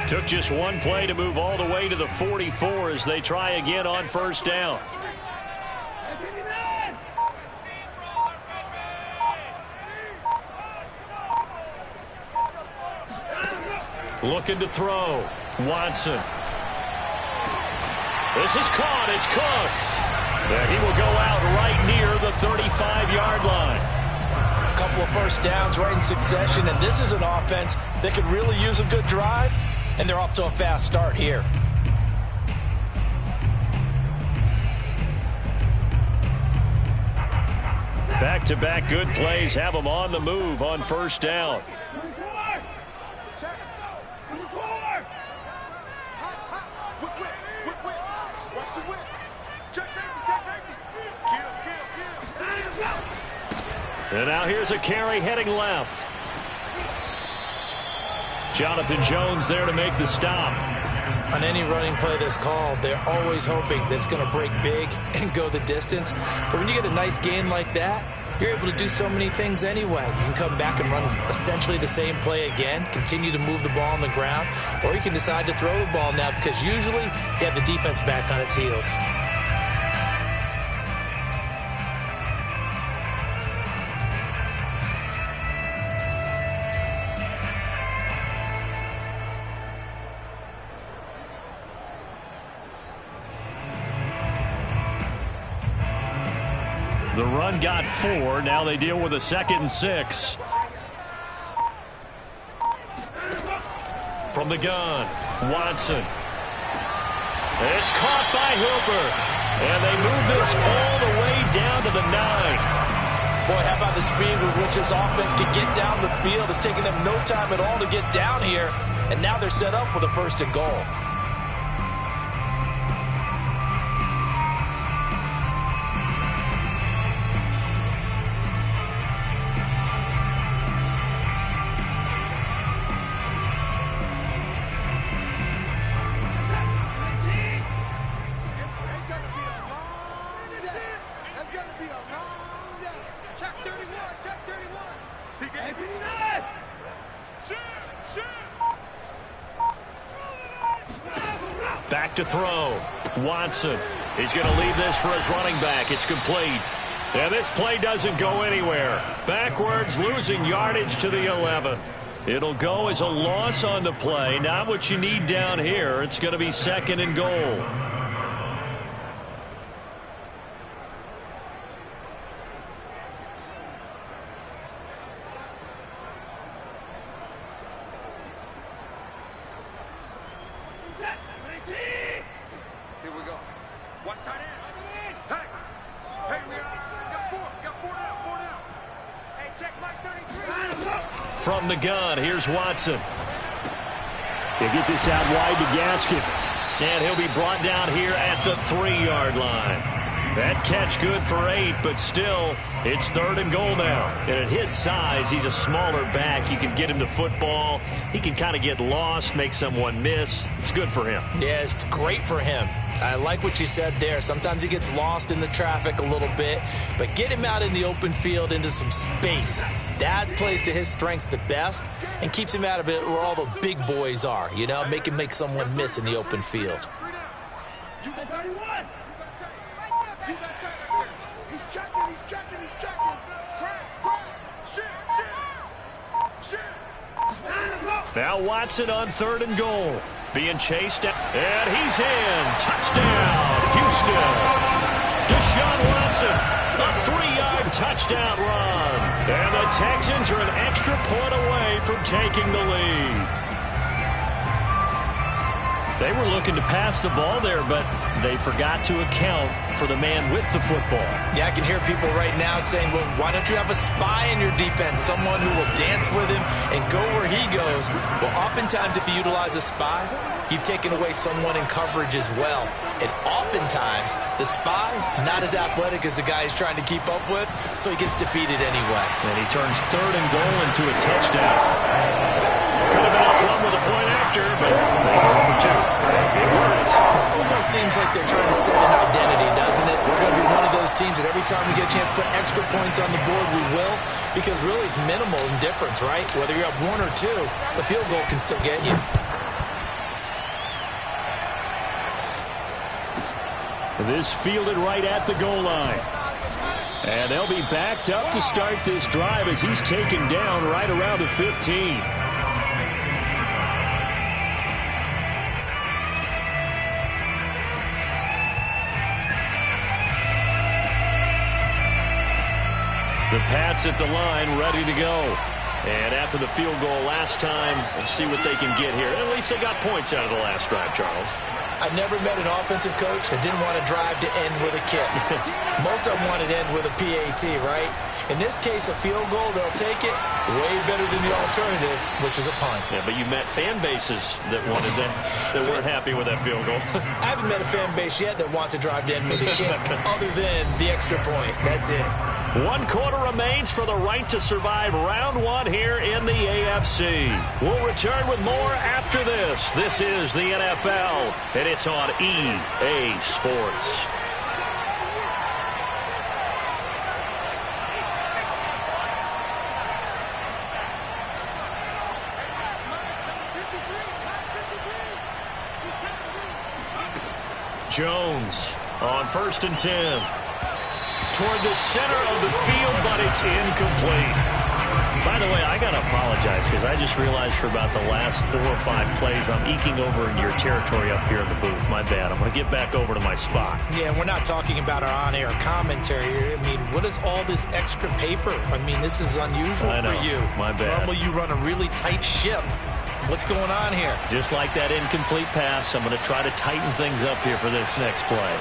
Took just one play to move all the way to the 44 as they try again on first down. Looking to throw. Watson. This is caught. It's Cooks. And he will go out right near the 35-yard line. A couple of first downs right in succession, and this is an offense that could really use a good drive. And they're off to a fast start here. Back-to-back good plays have them on the move on first down. And now here's a carry heading left. Jonathan Jones there to make the stop. On any running play that's called, they're always hoping that it's going to break big and go the distance. But when you get a nice gain like that, you're able to do so many things anyway. You can come back and run essentially the same play again, continue to move the ball on the ground, or you can decide to throw the ball now because usually you have the defense back on its heels. The run got 4. Now they deal with a 2nd and 6. From the gun, Watson. It's caught by Hooper. And they move this all the way down to the 9. Boy, how about the speed with which this offense can get down the field? It's taken them no time at all to get down here. And now they're set up with a 1st and goal. Back to throw. Watson. He's going to leave this for his running back. It's complete. And this play doesn't go anywhere. Backwards, losing yardage to the 11. It'll go as a loss on the play. Not what you need down here. It's going to be 2nd and goal. From the gun, here's Watson. They get this out wide to Gaskin. And he'll be brought down here at the 3-yard line. That catch good for 8, but still, it's 3rd and goal now. And at his size, he's a smaller back. You can get him the football. He can kind of get lost, make someone miss. It's good for him. Yeah, it's great for him. I like what you said there. Sometimes he gets lost in the traffic a little bit, but get him out in the open field into some space. That plays to his strengths the best and keeps him out of it where all the big boys are, you know, make him make someone miss in the open field. Now Watson on 3rd and goal. Being chased down. And he's in. Touchdown, Houston. Deshaun Watson, a 3-yard touchdown run. And the Texans are an extra point away from taking the lead. They were looking to pass the ball there, but they forgot to account for the man with the football. Yeah, I can hear people right now saying, well, why don't you have a spy in your defense, someone who will dance with him and go where he goes? Well, oftentimes if you utilize a spy, you've taken away someone in coverage as well. And oftentimes, the spy, not as athletic as the guy he's trying to keep up with, so he gets defeated anyway. And he turns 3rd and goal into a touchdown. Could have been up one with a point after, but they go for 2. It works. It almost seems like they're trying to set an identity, doesn't it? We're going to be one of those teams that every time we get a chance to put extra points on the board, we will. Because really, it's minimal in difference, right? Whether you're up 1 or 2, the field goal can still get you. This fielded right at the goal line. And they'll be backed up to start this drive as he's taken down right around the 15. The Pats at the line, ready to go. And after the field goal last time, we'll see what they can get here. At least they got points out of the last drive, Charles. I've never met an offensive coach that didn't want to drive to end with a kick. Most of them wanted to end with a PAT, right? In this case, a field goal, they'll take it way better than the alternative, which is a punt. Yeah, but you met fan bases that wanted that, that weren't happy with that field goal. I haven't met a fan base yet that wants to drive to end with a kick other than the extra point. That's it. 1 quarter remains for the right to survive round 1 here in the AFC. We'll return with more after this. This is the NFL, and it's on EA Sports. Jones on 1st and 10. Toward the center of the field, but it's incomplete. By the way, I got to apologize because I just realized for about the last 4 or 5 plays, I'm eking over in your territory up here in the booth. My bad. I'm going to get back over to my spot. Yeah, we're not talking about our on-air commentary. I mean, what is all this extra paper? I mean, this is unusual for you. My bad. Normally you run a really tight ship. What's going on here? Just like that incomplete pass, I'm going to try to tighten things up here for this next play.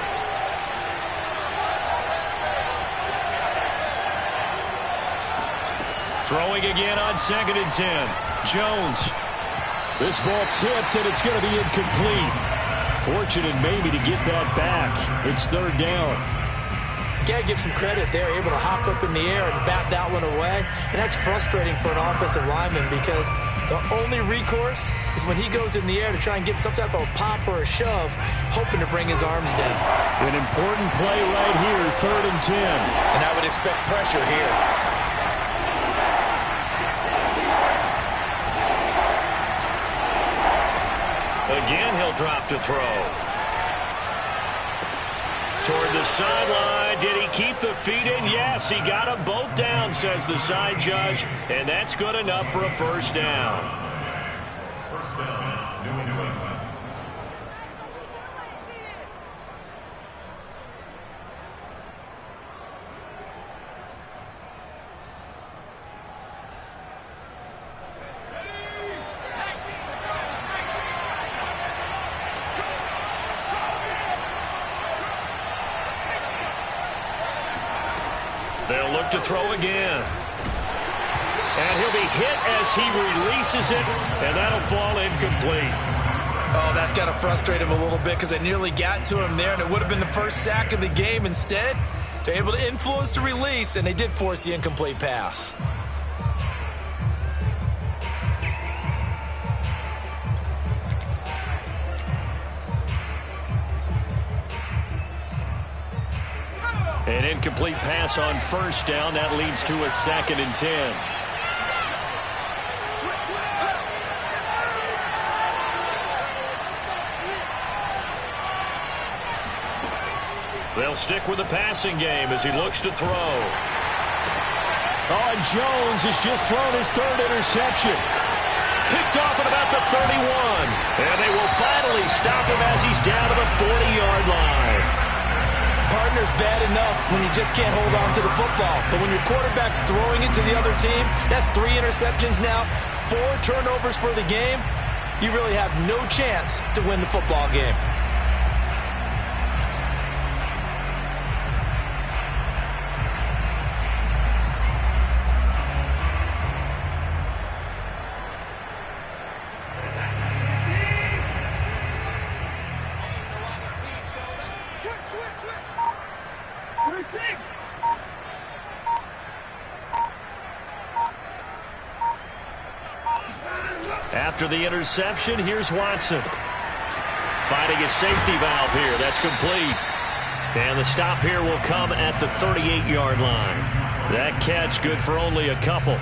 Throwing again on 2nd and 10. Jones. This ball tipped, and it's going to be incomplete. Fortunate maybe to get that back. It's 3rd down. You got to give some credit. They're able to hop up in the air and bat that one away. And that's frustrating for an offensive lineman because the only recourse is when he goes in the air to try and get some type of a pop or a shove, hoping to bring his arms down. An important play right here, 3rd and 10. And I would expect pressure here. Again, he'll drop to throw. Toward the sideline. Did he keep the feet in? Yes, he got them both down, says the side judge. And that's good enough for a 1st down. 1st down, New England. They'll look to throw again. And he'll be hit as he releases it, and that'll fall incomplete. Oh, that's got to frustrate him a little bit because they nearly got to him there, and it would have been the first sack of the game. Instead, they're able to influence the release, and they did force the incomplete pass. An incomplete pass on 1st down. That leads to a 2nd and 10. They'll stick with the passing game as he looks to throw. Oh, and Jones has just thrown his 3rd interception. Picked off at about the 31. And they will finally stop him as he's down to the 40-yard line. Partner's bad enough when you just can't hold on to the football. But when your quarterback's throwing it to the other team, that's 3 interceptions now, 4 turnovers for the game. you really have no chance to win the football game. After the interception, here's Watson. Finding a safety valve here. That's complete. And the stop here will come at the 38-yard line. That catch good for only a couple.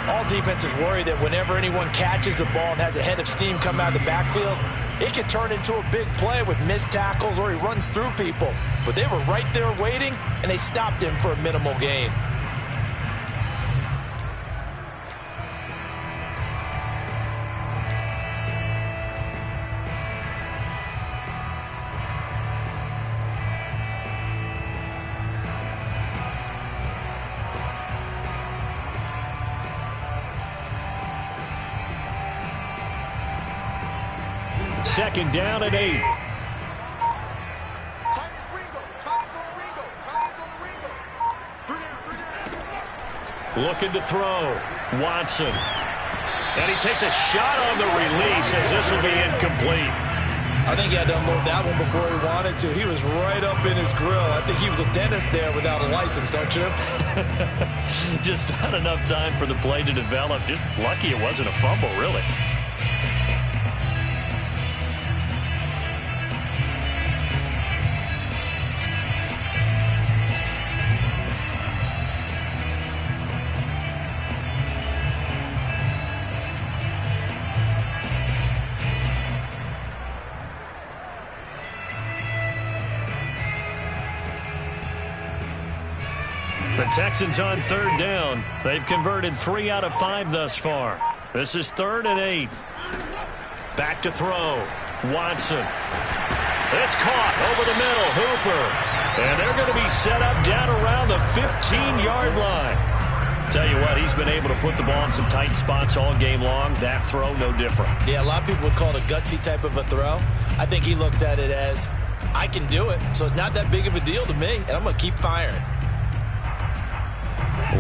All defenses worry that whenever anyone catches the ball and has a head of steam come out of the backfield, it can turn into a big play with missed tackles or he runs through people. But they were right there waiting, and they stopped him for a minimal gain. Second down and 8. Looking to throw. Watson. And he takes a shot on the release as this will be incomplete. I think he had to unload that one before he wanted to. He was right up in his grill. I think he was a dentist there without a license, don't you? Just not enough time for the play to develop. Just lucky it wasn't a fumble, really. The Texans on third down. They've converted 3 out of 5 thus far. This is 3rd and 8. Back to throw. Watson. It's caught over the middle. Hooper. And they're going to be set up down around the 15-yard line. Tell you what, he's been able to put the ball in some tight spots all game long. That throw, no different. Yeah, a lot of people would call it a gutsy type of a throw. I think he looks at it as, I can do it, so it's not that big of a deal to me, and I'm going to keep firing.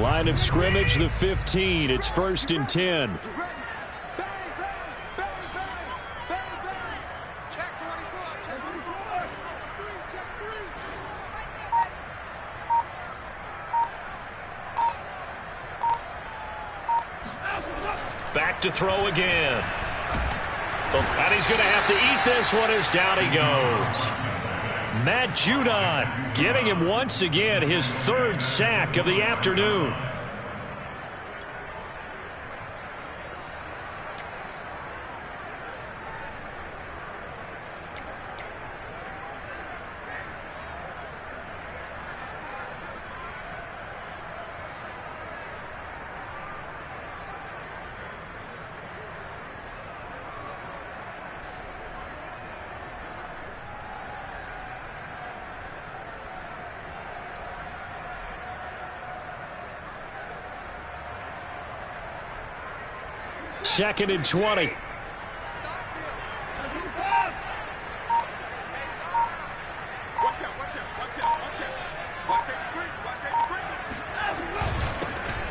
Line of scrimmage, the 15. It's 1st and 10. Back to throw again. And he's going to have to eat this one as down he goes. Matt Judon getting him once again his 3rd sack of the afternoon. Second and 20.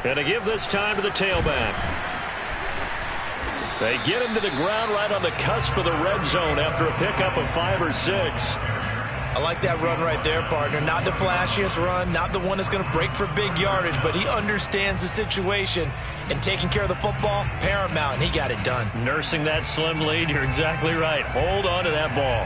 And to give this time to the tailback. They get him to the ground right on the cusp of the red zone after a pickup of 5 or 6. I like that run right there, partner. Not the flashiest run, not the one that's going to break for big yardage, but he understands the situation, and taking care of the football, paramount, and he got it done. Nursing that slim lead, you're exactly right. Hold on to that ball.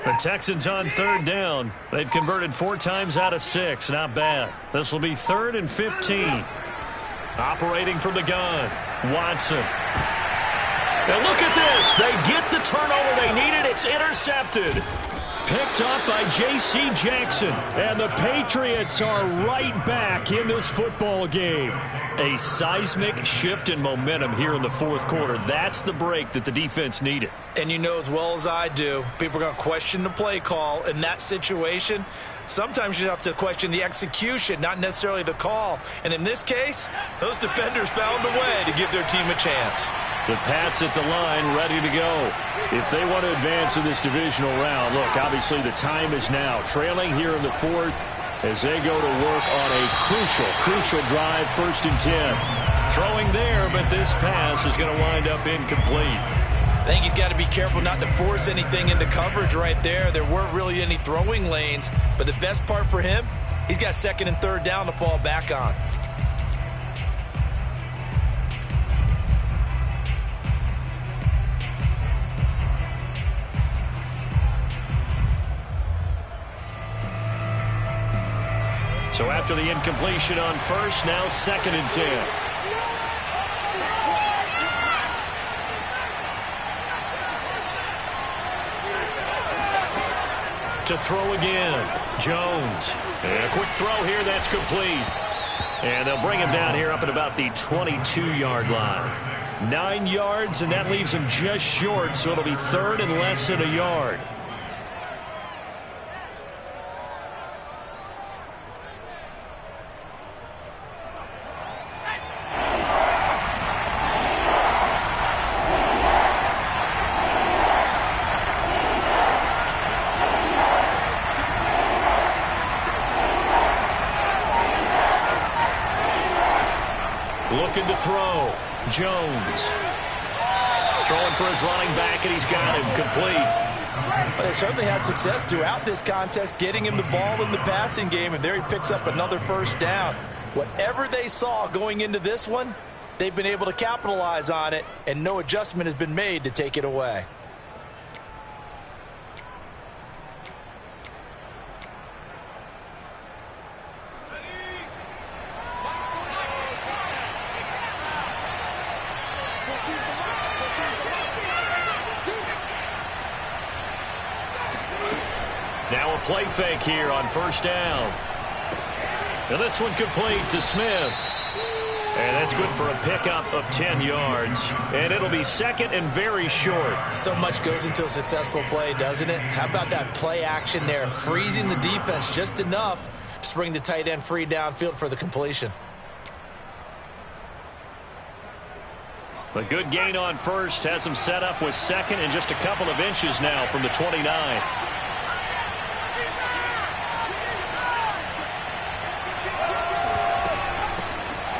The Texans on third down. They've converted 4 times out of 6. Not bad. This will be 3rd and 15. Operating from the gun. Watson. Now look at this. They get the turnover they needed. It's intercepted. Picked up by J.C. Jackson. And the Patriots are right back in this football game. A seismic shift in momentum here in the fourth quarter. That's the break that the defense needed. And you know as well as I do, people are going to question the play call in that situation. Sometimes you have to question the execution, not necessarily the call. And in this case, those defenders found a way to give their team a chance. The Pats at the line, ready to go. If they want to advance in this divisional round, look, obviously the time is now. Trailing here in the fourth as they go to work on a crucial drive, 1st and 10. Throwing there, but this pass is going to wind up incomplete. I think he's got to be careful not to force anything into coverage right there. There weren't really any throwing lanes, but the best part for him, he's got 2nd and 3rd down to fall back on. So after the incompletion on 1st, now 2nd and 10. To throw again, Jones. And a quick throw here, that's complete. And they'll bring him down here up at about the 22-yard line. 9 yards, and that leaves him just short, so it'll be 3rd and less than a yard. Looking to throw. Jones. Throwing for his running back, and he's got him complete. But they certainly had success throughout this contest, getting him the ball in the passing game, and there he picks up another 1st down. Whatever they saw going into this one, they've been able to capitalize on it, and no adjustment has been made to take it away. Now a play fake here on 1st down. And this one complete to Smith. And that's good for a pickup of 10 yards. And it'll be 2nd and very short. So much goes into a successful play, doesn't it? How about that play action there, freezing the defense just enough to bring the tight end free downfield for the completion. A good gain on 1st has him set up with 2nd and just a couple of inches now from the 29.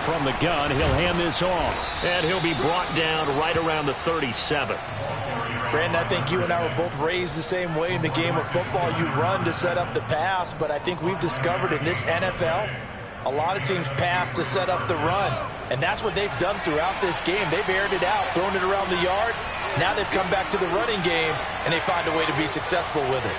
From the gun, he'll hand this off, and he'll be brought down right around the 37. Brandon, I think you and I were both raised the same way in the game of football. You run to set up the pass, but I think we've discovered in this NFL, a lot of teams pass to set up the run, and that's what they've done throughout this game. They've aired it out, thrown it around the yard. Now they've come back to the running game, and they find a way to be successful with it.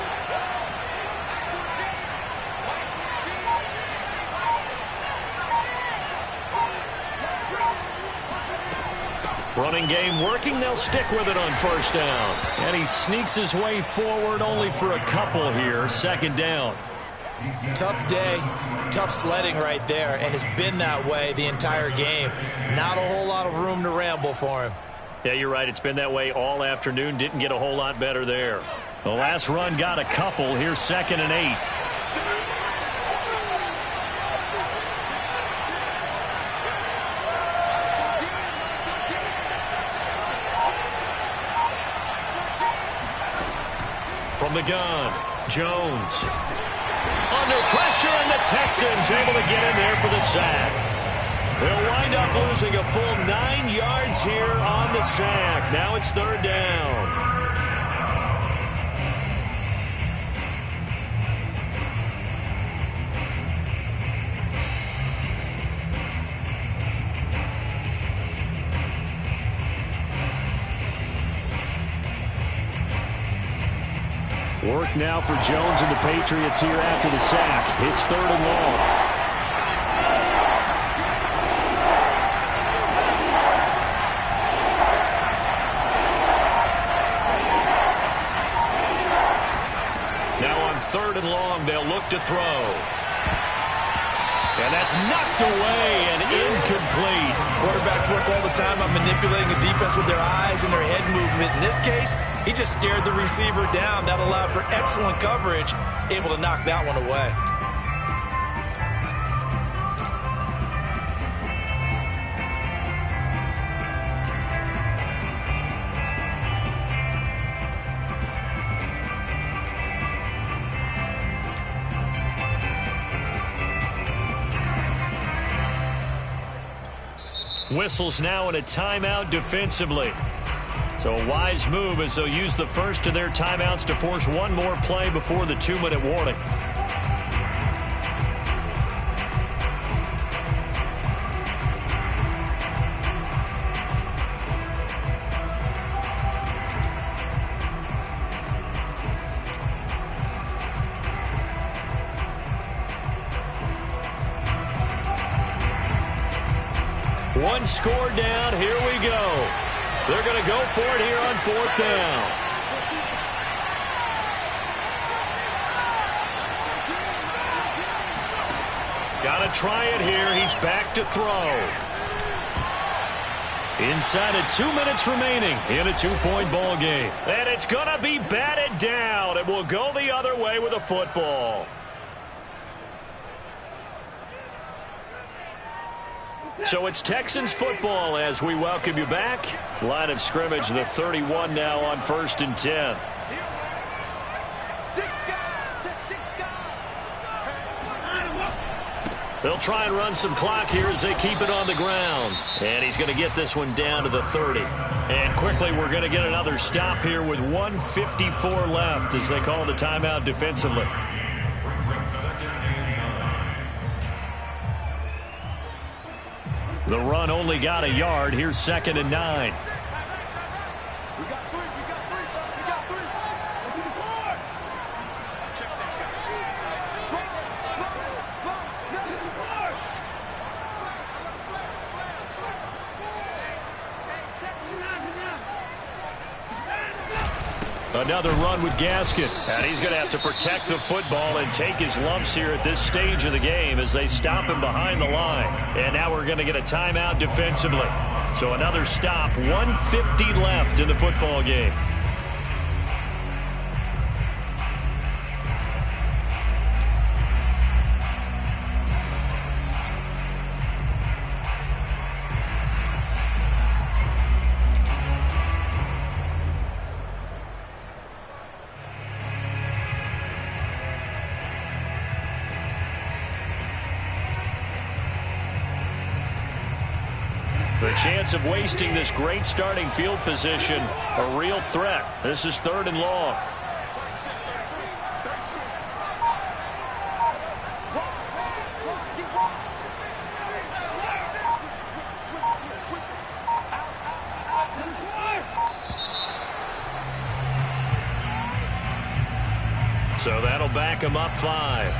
Running game working. They'll stick with it on 1st down. And he sneaks his way forward only for a couple here. 2nd down. Tough day, tough sledding right there, and it's been that way the entire game. Not a whole lot of room to ramble for him. Yeah, you're right. It's been that way all afternoon. Didn't get a whole lot better there. The last run got a couple. Here's 2nd and 8. From the gun, Jones. Under pressure, and the Texans able to get in there for the sack. They'll wind up losing a full 9 yards here on the sack. Now it's 3rd down. Work now for Jones and the Patriots here after the sack. It's 3rd and long. they'll look to throw. And that's knocked away and incomplete. Quarterbacks work all the time on manipulating the defense with their eyes and their head movement. In this case, he just stared the receiver down. That allowed for excellent coverage, able to knock that one away. Whistles now in a timeout defensively. So a wise move as they'll use the first of their timeouts to force one more play before the 2-minute warning. One score down. Here we go. They're going to go for it here on 4th down. Got to try it here. He's back to throw. Inside of 2 minutes remaining in a 2-point ball game. And it's going to be batted down. It will go the other way with a football. So it's Texans football as we welcome you back. Line of scrimmage, the 31 now on 1st and 10. They'll try and run some clock here as they keep it on the ground. And he's going to get this one down to the 30. And quickly we're going to get another stop here with 1:54 left as they call the timeout defensively. The run only got a yard. Here's 2nd and 9. We got three. Check that Another run with Gaskin. And he's going to have to protect the football and take his lumps here at this stage of the game as they stop him behind the line. And now we're going to get a timeout defensively. So another stop. 1:50 left in the football game. The chance of wasting this great starting field position, a real threat. This is 3rd and long. So that'll back him up 5.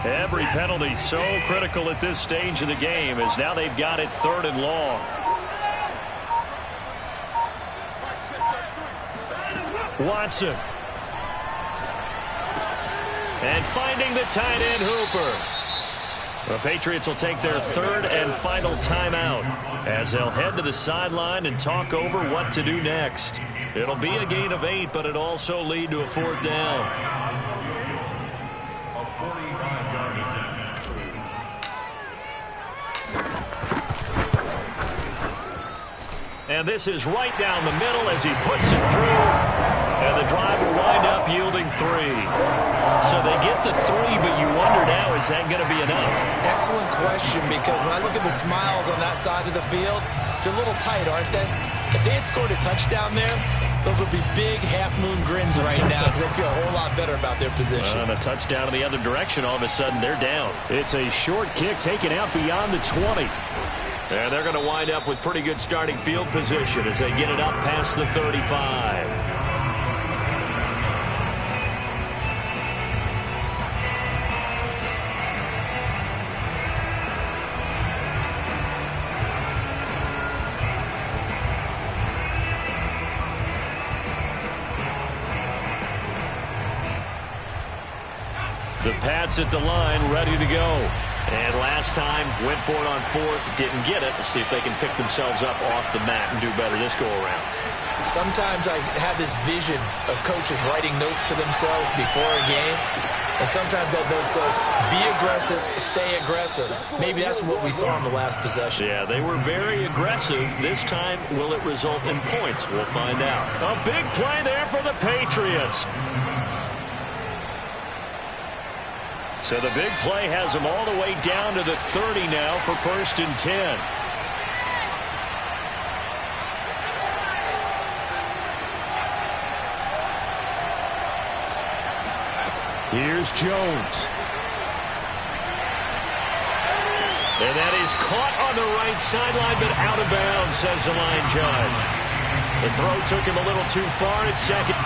Every penalty so critical at this stage of the game as now they've got it 3rd and long. Watson. And finding the tight end Hooper. The Patriots will take their 3rd and final timeout as they'll head to the sideline and talk over what to do next. It'll be a gain of 8, but it'll also lead to a 4th down. And this is right down the middle as he puts it through. And the drive will wind up yielding 3. So they get the 3, but you wonder now, is that going to be enough? Excellent question, because when I look at the smiles on that side of the field, they're a little tight, aren't they? If they had scored a touchdown there, Those will be big half-moon grins right now because they feel a whole lot better about their position. And a touchdown in the other direction, all of a sudden they're down. It's a short kick taken out beyond the 20. And they're going to wind up with pretty good starting field position as they get it up past the 35. The Pats at the line, ready to go. And last time, went for it on fourth, didn't get it. We'll see if they can pick themselves up off the mat and do better this go-around. Sometimes I have this vision of coaches writing notes to themselves before a game. And sometimes that note says, be aggressive, stay aggressive. Maybe that's what we saw in the last possession. Yeah, they were very aggressive. This time, will it result in points? We'll find out. A big play there for the Patriots. So the big play has them all the way down to the 30 now for 1st and 10. Here's Jones. And that is caught on the right sideline, but out of bounds, says the line judge. The throw took him a little too far at second.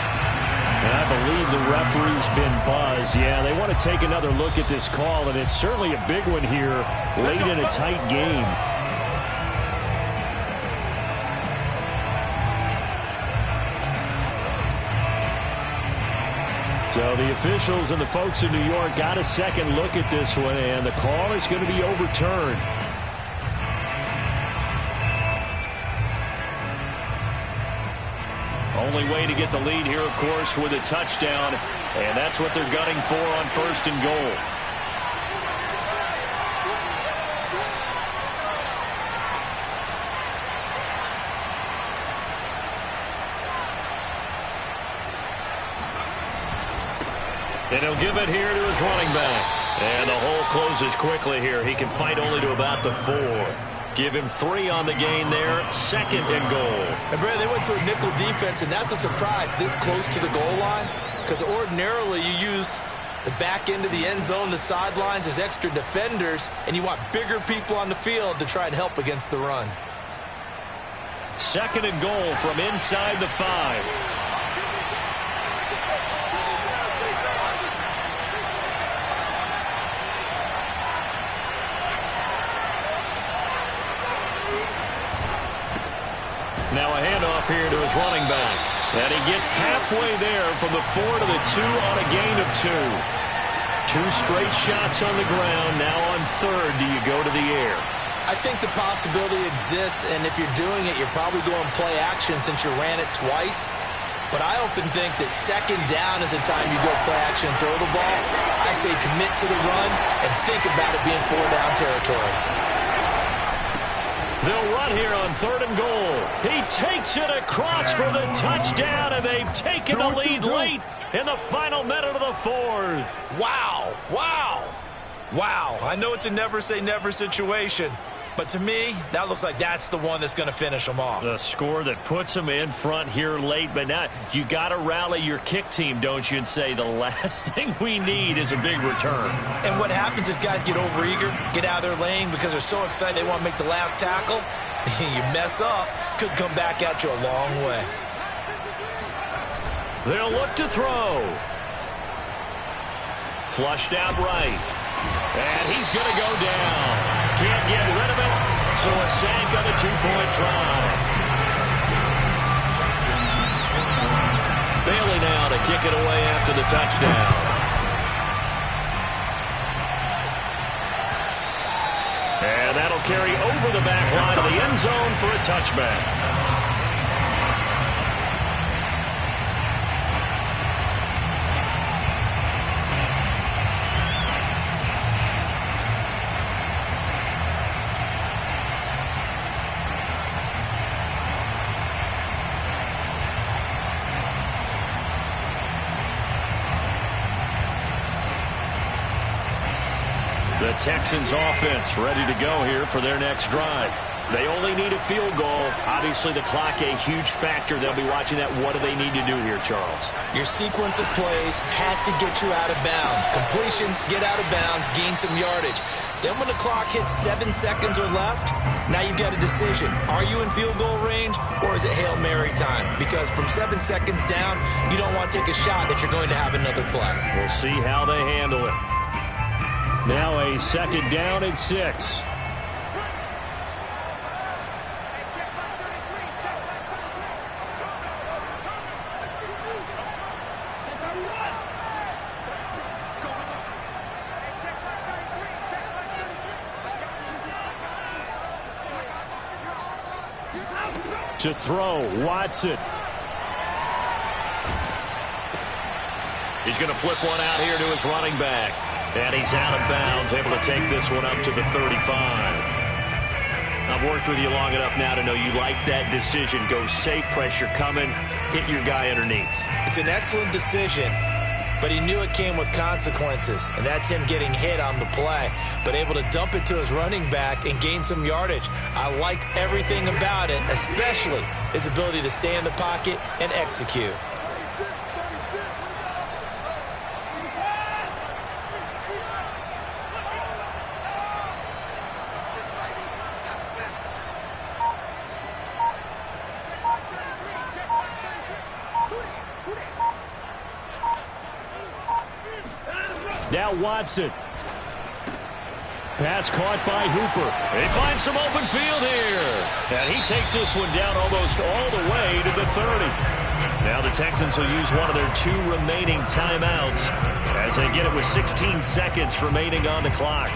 And I believe the referee's been buzzed. Yeah, they want to take another look at this call, and it's certainly a big one here late in a tight game. So the officials and the folks in New York got a second look at this one, and the call is going to be overturned. Only way to get the lead here, of course, with a touchdown, and that's what they're gunning for on 1st and goal. And he'll give it here to his running back. And the hole closes quickly here. He can fight only to about the 4. Give him 3 on the gain there. 2nd and goal. And, Brad, they went to a nickel defense, and that's a surprise this close to the goal line because ordinarily you use the back end of the end zone, the sidelines as extra defenders, and you want bigger people on the field to try and help against the run. 2nd and goal from inside the 5. Now a handoff here to his running back. And he gets halfway there from the 4 to the 2 on a gain of 2. 2 straight shots on the ground. Now on 3rd, do you go to the air? I think the possibility exists, and if you're doing it, you're probably going play action since you ran it twice. But I often think that 2nd down is the time you go play action and throw the ball. I say commit to the run and think about it being 4-down territory. They'll run here on 3rd and goal. He takes it across for the touchdown, and they've taken the lead late in the final minute of the 4th. Wow, wow, wow. I know it's a never-say-never situation, but to me, that looks like that's the one that's going to finish them off. The score that puts them in front here late, but now you got to rally your kick team, don't you, and say the last thing we need is a big return. And what happens is guys get overeager, get out of their lane because they're so excited they want to make the last tackle. You mess up, could come back at you a long way. They'll look to throw. Flushed out right. And he's going to go down. Can't get rid of it, so a sack on a 2-point try. Bailey now to kick it away after the touchdown. And that'll carry over the back line of the end zone for a touchback. The Texans offense ready to go here for their next drive. They only need a field goal. Obviously, the clock a huge factor. They'll be watching that. What do they need to do here, Charles? Your sequence of plays has to get you out of bounds. Completions, get out of bounds, gain some yardage. Then when the clock hits 7 seconds or left, now you've got a decision. Are you in field goal range, or is it Hail Mary time? Because from 7 seconds down, you don't want to take a shot that you're going to have another play. We'll see how they handle it. Now a 2nd down and 6. To throw, Watson. He's going to flip one out here to his running back. And he's out of bounds, able to take this one up to the 35. I've worked with you long enough now to know you like that decision. Go safe, pressure coming, hit your guy underneath. It's an excellent decision, but he knew it came with consequences, and that's him getting hit on the play, but able to dump it to his running back and gain some yardage. I liked everything about it, especially his ability to stay in the pocket and execute. Now Watson. Pass caught by Hooper. They find some open field here. And he takes this one down almost all the way to the 30. Now the Texans will use one of their 2 remaining timeouts as they get it with 16 seconds remaining on the clock.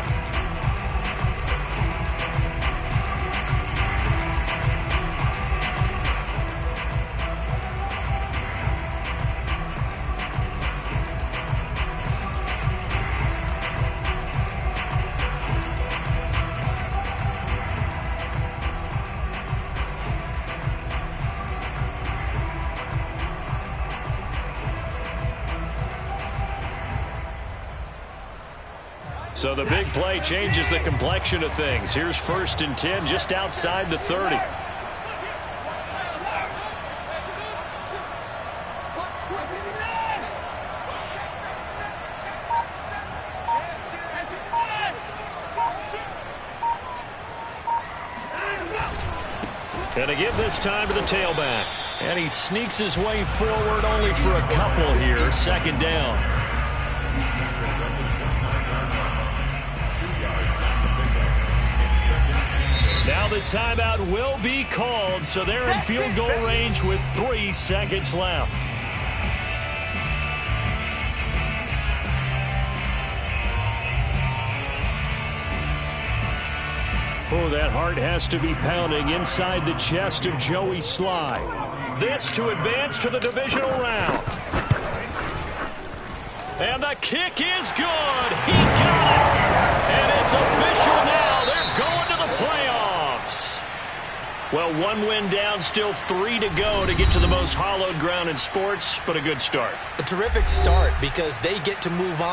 So the big play changes the complexion of things. Here's 1st and 10 just outside the 30. And to give this time to the tailback. And he sneaks his way forward only for a couple here. 2nd down. Now the timeout will be called, so they're in field goal range with 3 seconds left. Oh, that heart has to be pounding inside the chest of Joey Sly. This to advance to the divisional round. And the kick is good. He got it. And it's official now. They're going to the playoffs. Well, 1 win down, still 3 to go to get to the most hallowed ground in sports, but a good start. A terrific start because they get to move on.